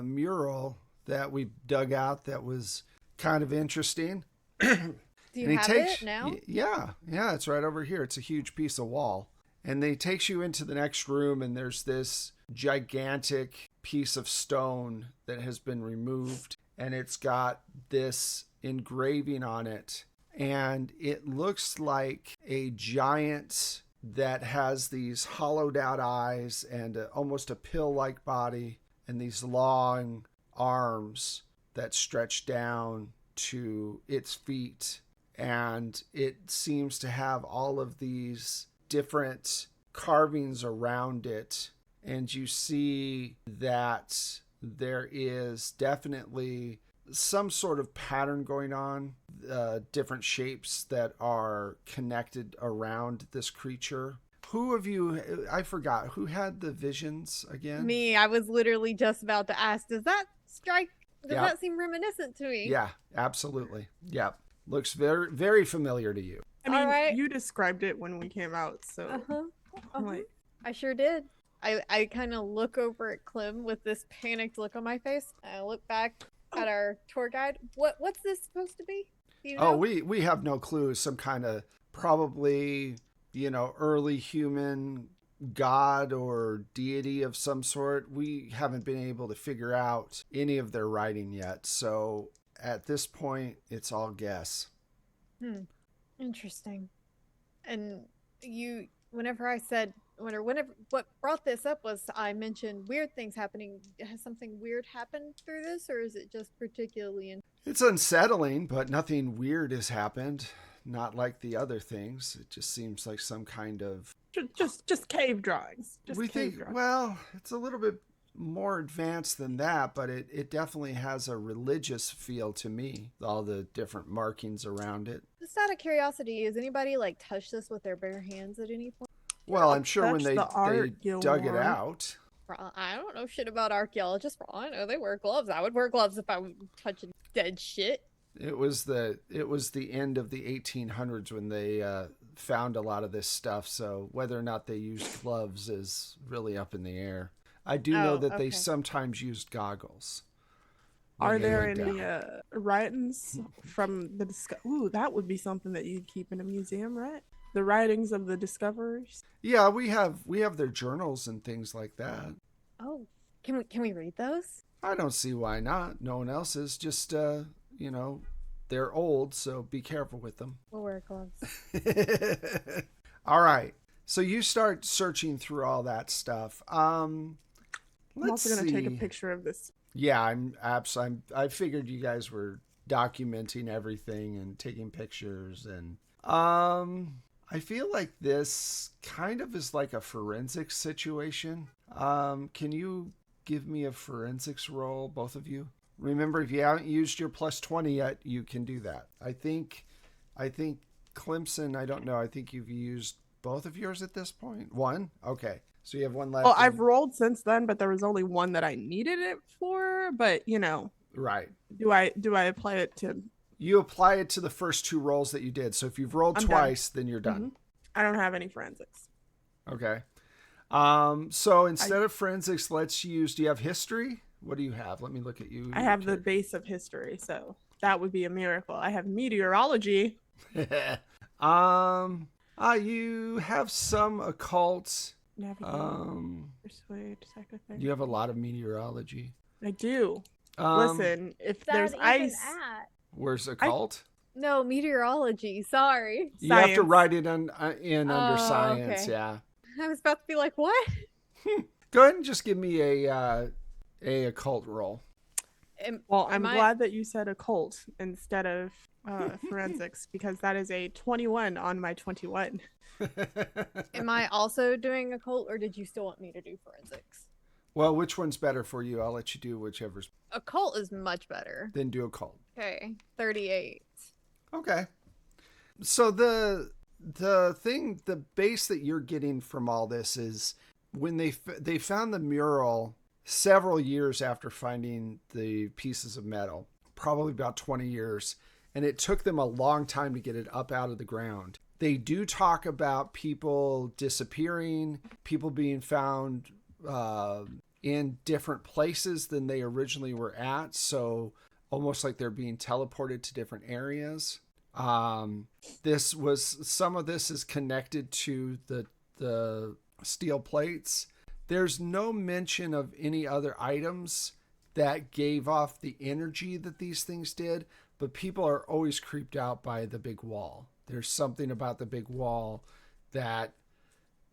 mural that we dug out that was kind of interesting. do you have it now? Yeah, it's right over here. It's a huge piece of wall. And they takes you into the next room, and there's this gigantic piece of stone that has been removed, and it's got this engraving on it. And it looks like a giant that has these hollowed out eyes and almost a pill-like body and these long arms that stretch down to its feet. And it seems to have all of these different carvings around it, and you see that there is definitely some sort of pattern going on, different shapes that are connected around this creature. Who of you, I forgot, who had the visions again? Me, I was literally just about to ask, does Yep. that seem reminiscent to me? Yeah, absolutely. Yep. Looks very, very familiar to you. I mean, Alright. you described it when we came out, so Uh-huh. I'm like, I sure did. I kind of look over at Clem with this panicked look on my face. I look back at our tour guide. What's this supposed to be? Do you know? Oh, we have no clue. Some kind of probably, early human god or deity of some sort. We haven't been able to figure out any of their writing yet. So at this point, it's all guess. Interesting. And whenever what brought this up was I mentioned weird things happening. Has something weird happened through this, or is it just particularly It's unsettling, but nothing weird has happened. Not like the other things. It just seems like some kind of... just cave drawings. Just we cave think, drawings. well, it's a little bit more advanced than that, but it definitely has a religious feel to me. All the different markings around it. just out of curiosity, has anybody like touched this with their bare hands at any point? Well, I'm sure when touch they the art, dug it Gilmore. out. I don't know shit about archaeologists. For all I know, they wear gloves. I would wear gloves if I was touching dead shit. It was the end of the 1800s when they found a lot of this stuff. So whether or not they used gloves is really up in the air. I do know that they okay. sometimes used goggles. when Are they there went any down. writings from the Ooh, that would be something that you'd keep in a museum, right? The writings of the discoverers. Yeah, we have their journals and things like that. Oh, can we read those? I don't see why not. No one else is. Just they're old, so be careful with them. We'll wear gloves. All right. So you start searching through all that stuff. I'm Let's also gonna take a see. picture of this. Yeah, I figured you guys were documenting everything and taking pictures, and I feel like this kind of is like a forensics situation. Can you give me a forensics roll, both of you? Remember, if you haven't used your plus 20 yet, you can do that. I think Clemson, I don't know. I think you've used both of yours at this point. One? Okay. So you have one left. Well, I've rolled since then, but there was only one that I needed it for. But Right. do I apply it to? You apply it to the first two rolls that you did. So if you've rolled I'm done. twice, then you're done. Mhm. I don't have any forensics. Okay. So instead of forensics, let's use, do you have history? What do you have? Let me look at you. I have the base of history, so that would be a miracle. I have meteorology. You have some occult. Navigate, persuade, sacrifice. You have a lot of meteorology. I do. Um, Listen, if That there's even ice, at? Where's occult? No, meteorology. Sorry. You have to Science. write it in under Oh, science, okay. yeah. I was about to be like, what? Go ahead and just give me a occult roll. Well, am I'm I- glad that you said occult instead of forensics because that is a 21 on my 21. Am I also doing occult, or did you still want me to do forensics? Well, which one's better for you? I'll let you do whichever's. Occult is much better. Then do occult. Okay, 38. Okay. So the base that you're getting from all this is when they found the mural several years after finding the pieces of metal, probably about 20 years, and it took them a long time to get it up out of the ground. They do talk about people disappearing, people being found in different places than they originally were at, so almost like they're being teleported to different areas. Some of this is connected to the steel plates. There's no mention of any other items that gave off the energy that these things did, but people are always creeped out by the big wall. There's something about the big wall that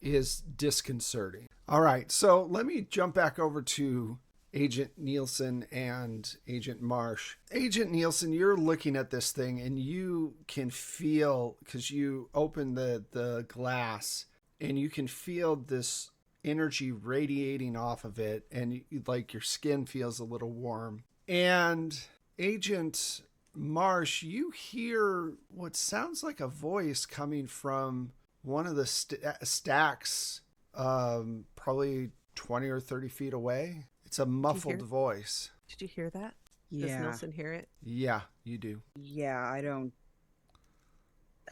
is disconcerting. All right, so let me jump back over to Agent Nielsen and Agent Marsh. Agent Nielsen, you're looking at this thing and you can feel, because you open the glass, and you can feel this energy radiating off of it, and like your skin feels a little warm. And Agent Marsh, you hear what sounds like a voice coming from one of the stacks, probably 20 or 30 feet away. It's a muffled voice. Did you hear that? Does Yeah. Nielsen hear it? Yeah, you do. Yeah, I don't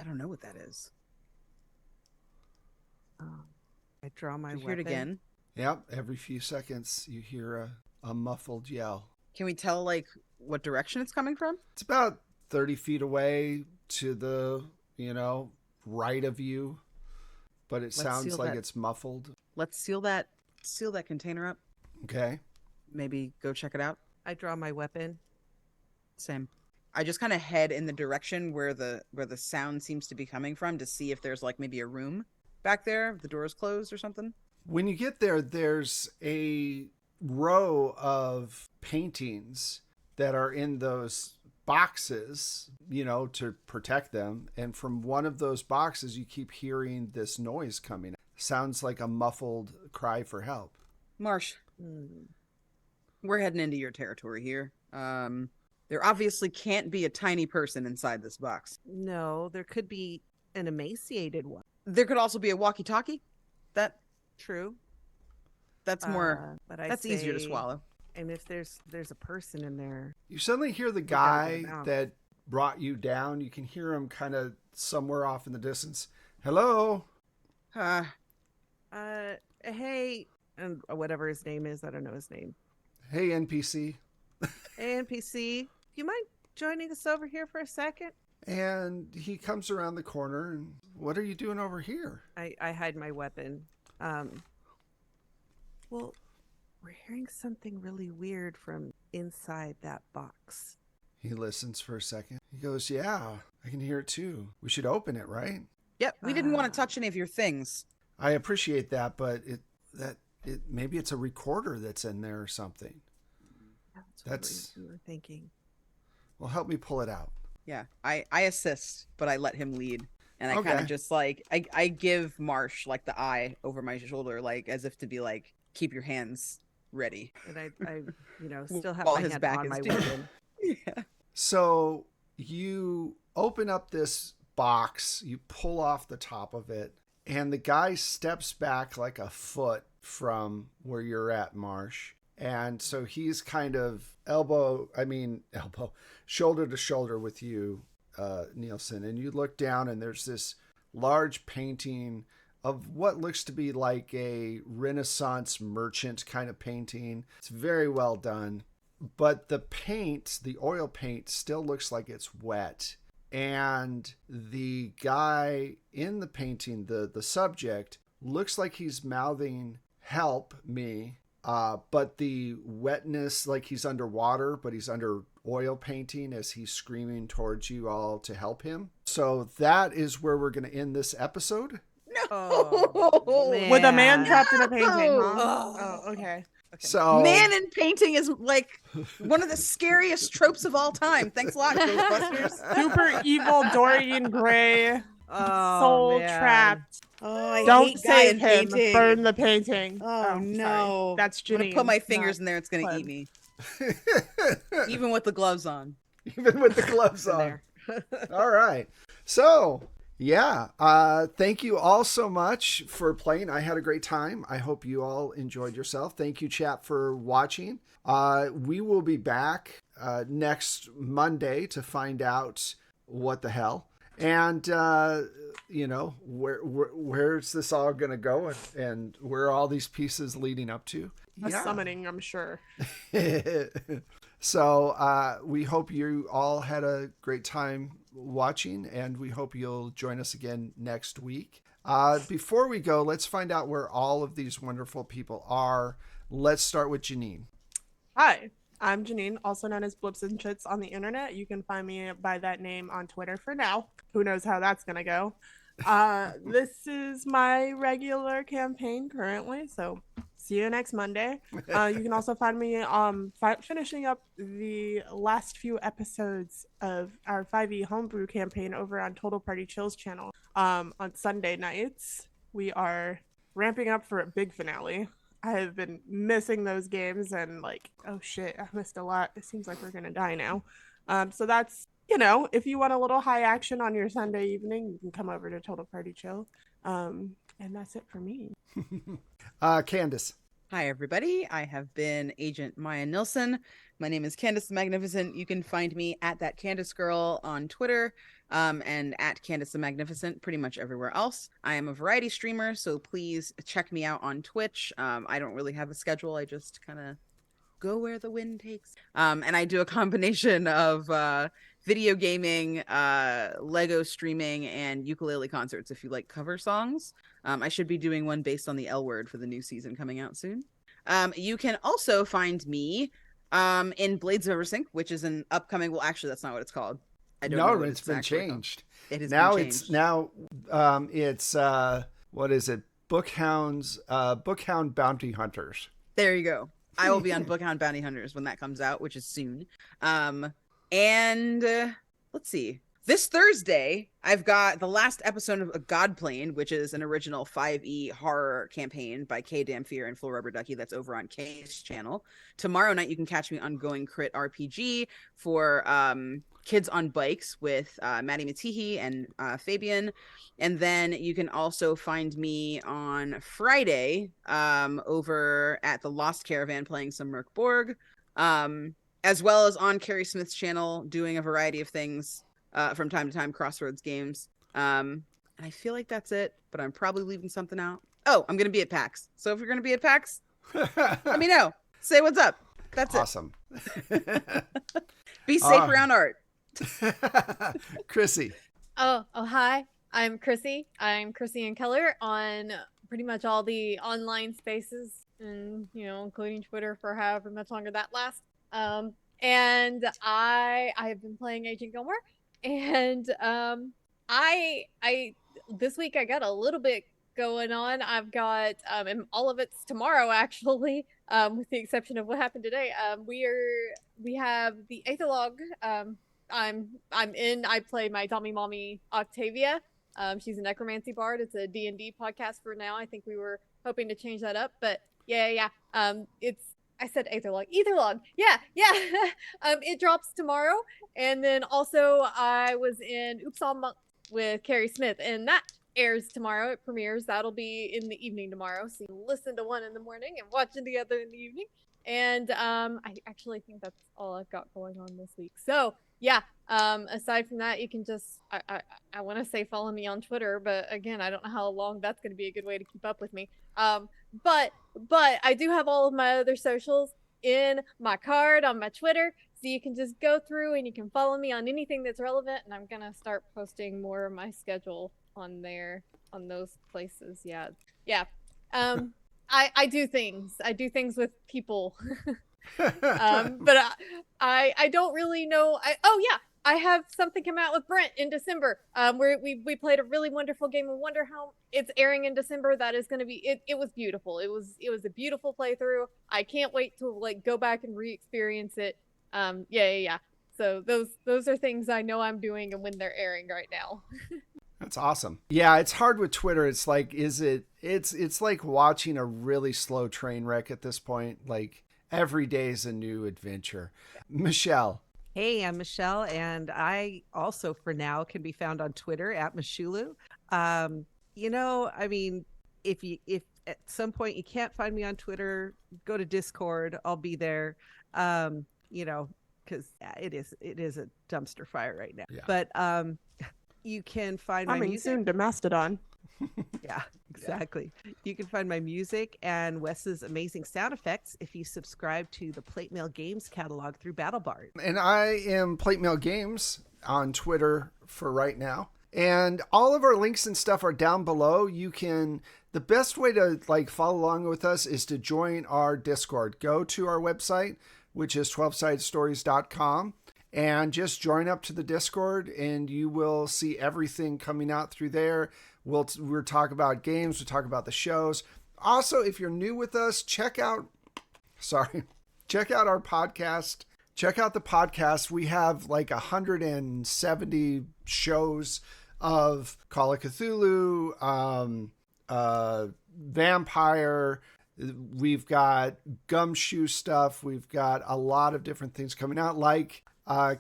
know what that is. I draw my Did you hear weapon. it again? Yep, every few seconds you hear a muffled yell. Can we tell like what direction it's coming from? It's about 30 feet away to the, right of you, but it sounds seal like that. it's muffled. Let's seal that container up. Okay. Maybe go check it out. I draw my weapon. Same. I just kind of head in the direction where the sound seems to be coming from to see if there's like maybe a room back there, if the door is closed or something. When you get there, there's a row of paintings that are in those boxes, to protect them. And from one of those boxes, you keep hearing this noise coming. Sounds like a muffled cry for help. Marsh, we're heading into your territory here. There obviously can't be a tiny person inside this box. No, there could be an emaciated one. There could also be a walkie-talkie. True. That's more. But I That's easier to say- swallow. And if there's a person in there, You suddenly hear the gotta get guy him out. that brought you down. You can hear him kind of somewhere off in the distance. Hello? hey, and whatever his name is, I don't know his name. Hey, NPC. Hey, NPC, you mind joining us over here for a second? And he comes around the corner, and what are you doing over here? I hide my weapon. Well, we're hearing something really weird from inside that box. He listens for a second. He goes, yeah, I can hear it too. We should open it, right? Yep, we didn't want to touch any of your things. I appreciate that, but maybe it's a recorder that's in there or something. That's what we were thinking. Well, help me pull it out. Yeah, I assist, but I let him lead. And I kind Okay. of just like, I give Marsh like the eye over my shoulder, like as if to be like, keep your hands ready. And I still have While my his hand back on is my to- weapon. Yeah. So you open up this box, you pull off the top of it, and the guy steps back like a foot from where you're at, Marsh. And so he's kind of shoulder to shoulder with you, Nielsen. And you look down and there's this large painting of what looks to be like a Renaissance merchant kind of painting. It's very well done. But the paint, the oil paint, still looks like it's wet. And the guy in the painting, the subject, looks like he's mouthing, "Help me," but the wetness, like he's underwater, but he's under oil painting as he's screaming towards you all to help him. So that is where we're going to end this episode. No. With a man Man. trapped in a painting, huh? Oh. Oh, okay. So Man in painting is like one of the scariest tropes of all time. Thanks a lot, Ghostbusters. Super evil Dorian Gray, Oh, soul man. trapped. Oh, I Don't hate guy save in him. painting. Burn the painting. Oh, no. Sorry. That's I'm Janine. gonna put my fingers not in there. It's gonna Clem. eat me, even with the gloves on. even with the gloves In on. there. All right. So, yeah. Thank you all so much for playing. I had a great time. I hope you all enjoyed yourself. Thank you, chat, for watching. We will be back next Monday to find out what the hell. And, where's this all going to go and where are all these pieces leading up to? A summoning, I'm sure. So we hope you all had a great time watching, and we hope you'll join us again next week. Before we go, let's find out where all of these wonderful people are. Let's start with Janine. Hi, I'm Janine, also known as Blips and Chits on the internet. You can find me by that name on Twitter for now. Who knows how that's going to go. This is my regular campaign currently, so see you next Monday. You can also find me finishing up the last few episodes of our 5e homebrew campaign over on Total Party Chill's channel on Sunday nights. We are ramping up for a big finale. I have been missing those games and like, oh shit, I missed a lot. It seems like we're gonna die now. So that's, if you want a little high action on your Sunday evening, you can come over to Total Party Chill. And that's it for me. Candace. Hi, everybody. I have been Agent Maya Nilsson. My name is Candace the Magnificent. You can find me at that Candace Girl on Twitter and at Candace the Magnificent pretty much everywhere else. I am a variety streamer, so please check me out on Twitch. I don't really have a schedule. I just kind of go where the wind takes. And I do a combination of video gaming, Lego streaming, and ukulele concerts if you like cover songs. I should be doing one based on the L Word for the new season coming out soon. You can also find me in Blades of Eversync, which is an upcoming. Well, actually, that's not what it's called. I don't know. It's been changed. It has now been changed. It's what is it? Bookhound Bounty Hunters. There you go. I will be on Bookhound Bounty Hunters when that comes out, which is soon. Let's see. This Thursday, I've got the last episode of Godplane, which is an original 5e horror campaign by Kay Dampier and Flo Rubber Ducky that's over on Kay's channel. Tomorrow night, you can catch me on Going Crit RPG for Kids on Bikes with Maddie Matihi and Fabian. And then you can also find me on Friday over at the Lost Caravan playing some Merc Borg, as well as on Carrie Smith's channel doing a variety of things from time to time, Crossroads games. And I feel like that's it, but I'm probably leaving something out. Oh, I'm going to be at PAX. So if you're going to be at PAX, let me know. Say what's up. That's awesome. Be safe around art. Chrissy. Oh, hi. I'm Chrissy. I'm Chrissy and Keller on pretty much all the online spaces, and including Twitter for however much longer that lasts. And I have been playing Agent Gilmore, and I this week I got a little bit going on. I've got and all of it's tomorrow actually, with the exception of what happened today. We have the Aetherlog. I play my dummy mommy Octavia. She's a necromancy bard. It's a D&D podcast for now. I think we were hoping to change that up, but yeah. I said Aetherlog. Etherlog. Yeah. It drops tomorrow. And then also I was in Oops All Monk with Carrie Smith, and that airs tomorrow. It premieres. That'll be in the evening tomorrow. So you can listen to one in the morning and watch the other in the evening. And I actually think that's all I've got going on this week. So yeah, aside from that, you can just I want to say follow me on Twitter, but again, I don't know how long that's going to be a good way to keep up with me. But I do have all of my other socials in my card on my Twitter, so you can just go through and you can follow me on anything that's relevant, and I'm gonna start posting more of my schedule on there, on those places. Yeah. I do things. I do things with people. But I don't really know. Oh yeah, I have something come out with Brent in December. Where we played a really wonderful game of Wonder Home. It's airing in December. That is going to be it. It was beautiful. It was a beautiful playthrough. I can't wait to like go back and re-experience it. Yeah. So those are things I know I'm doing and when they're airing right now. That's awesome. Yeah, it's hard with Twitter. It's like, it's like watching a really slow train wreck at this point. Like every day is a new adventure. Michelle. Hey, I'm Michelle, and I also, for now, can be found on Twitter at Mishulu. I mean, if at some point you can't find me on Twitter, go to Discord. I'll be there. Because it is a dumpster fire right now. Yeah. But you can find my Coming music. soon to Mastodon. Yeah, exactly. You can find my music and Wes's amazing sound effects if you subscribe to the Plate Mail Games catalog through BattleBard. And I am Plate Mail Games on Twitter for right now. And all of our links and stuff are down below. The best way to like follow along with us is to join our Discord. Go to our website, which is 12sidedstories.com, and just join up to the Discord and you will see everything coming out through there. We'll talk about games. We'll talk about the shows. Also, if you're new with us, check out our podcast. Check out the podcast. We have like 170 shows of Call of Cthulhu, Vampire. We've got Gumshoe stuff. We've got a lot of different things coming out. Like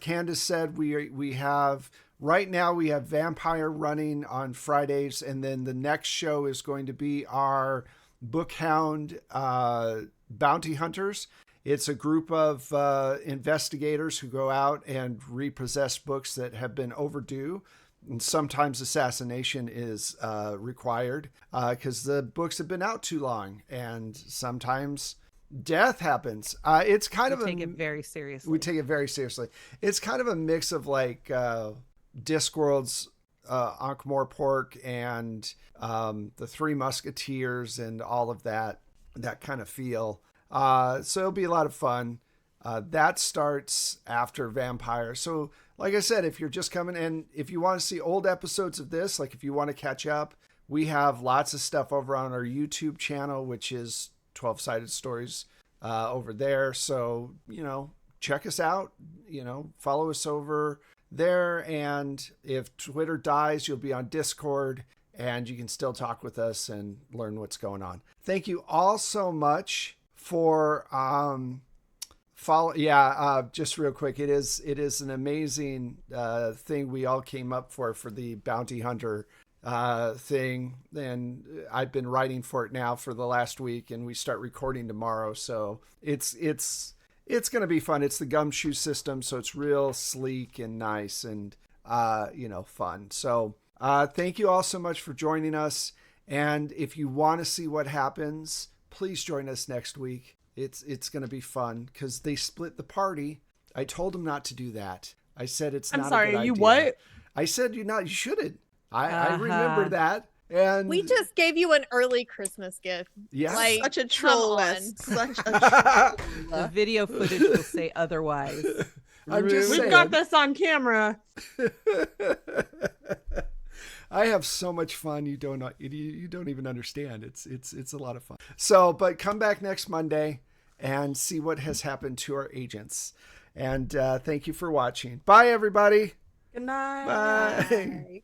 Candace said, we have right now we have Vampire running on Fridays, and then the next show is going to be our Bookhound Bounty Hunters. It's a group of investigators who go out and repossess books that have been overdue. And sometimes assassination is required because the books have been out too long, and sometimes death happens. It's kind of take it very seriously. We take it very seriously. It's kind of a mix of like Discworld's Ankh-Morpork and the Three Musketeers and all of that kind of feel. So it'll be a lot of fun. That starts after Vampire. So like I said, if you're just coming in, if you want to see old episodes of this, like if you want to catch up, we have lots of stuff over on our YouTube channel, which is 12-Sided Stories over there. So, check us out, follow us over there. And if Twitter dies, you'll be on Discord and you can still talk with us and learn what's going on. Thank you all so much for follow. Yeah. Just real quick. It is an amazing thing we all came up for the Bounty Hunter thing. And I've been writing for it now for the last week, and we start recording tomorrow. So it's going to be fun. It's the Gumshoe system. So it's real sleek and nice and, fun. So thank you all so much for joining us. And if you want to see what happens, please join us next week. It's going to be fun because they split the party. I told them not to do that. I said it's not a good idea. I'm sorry, you what? I said you shouldn't. I remember that. And We just gave you an early Christmas gift. yeah. Like, Such a come troll, on. Wes. Such a troll. The video footage will say otherwise. I'm just We've saying. got this on camera. I have so much fun. You don't even understand. It's a lot of fun. So, but come back next Monday and see what has happened to our agents. And thank you for watching. Bye, everybody. Good night. Bye.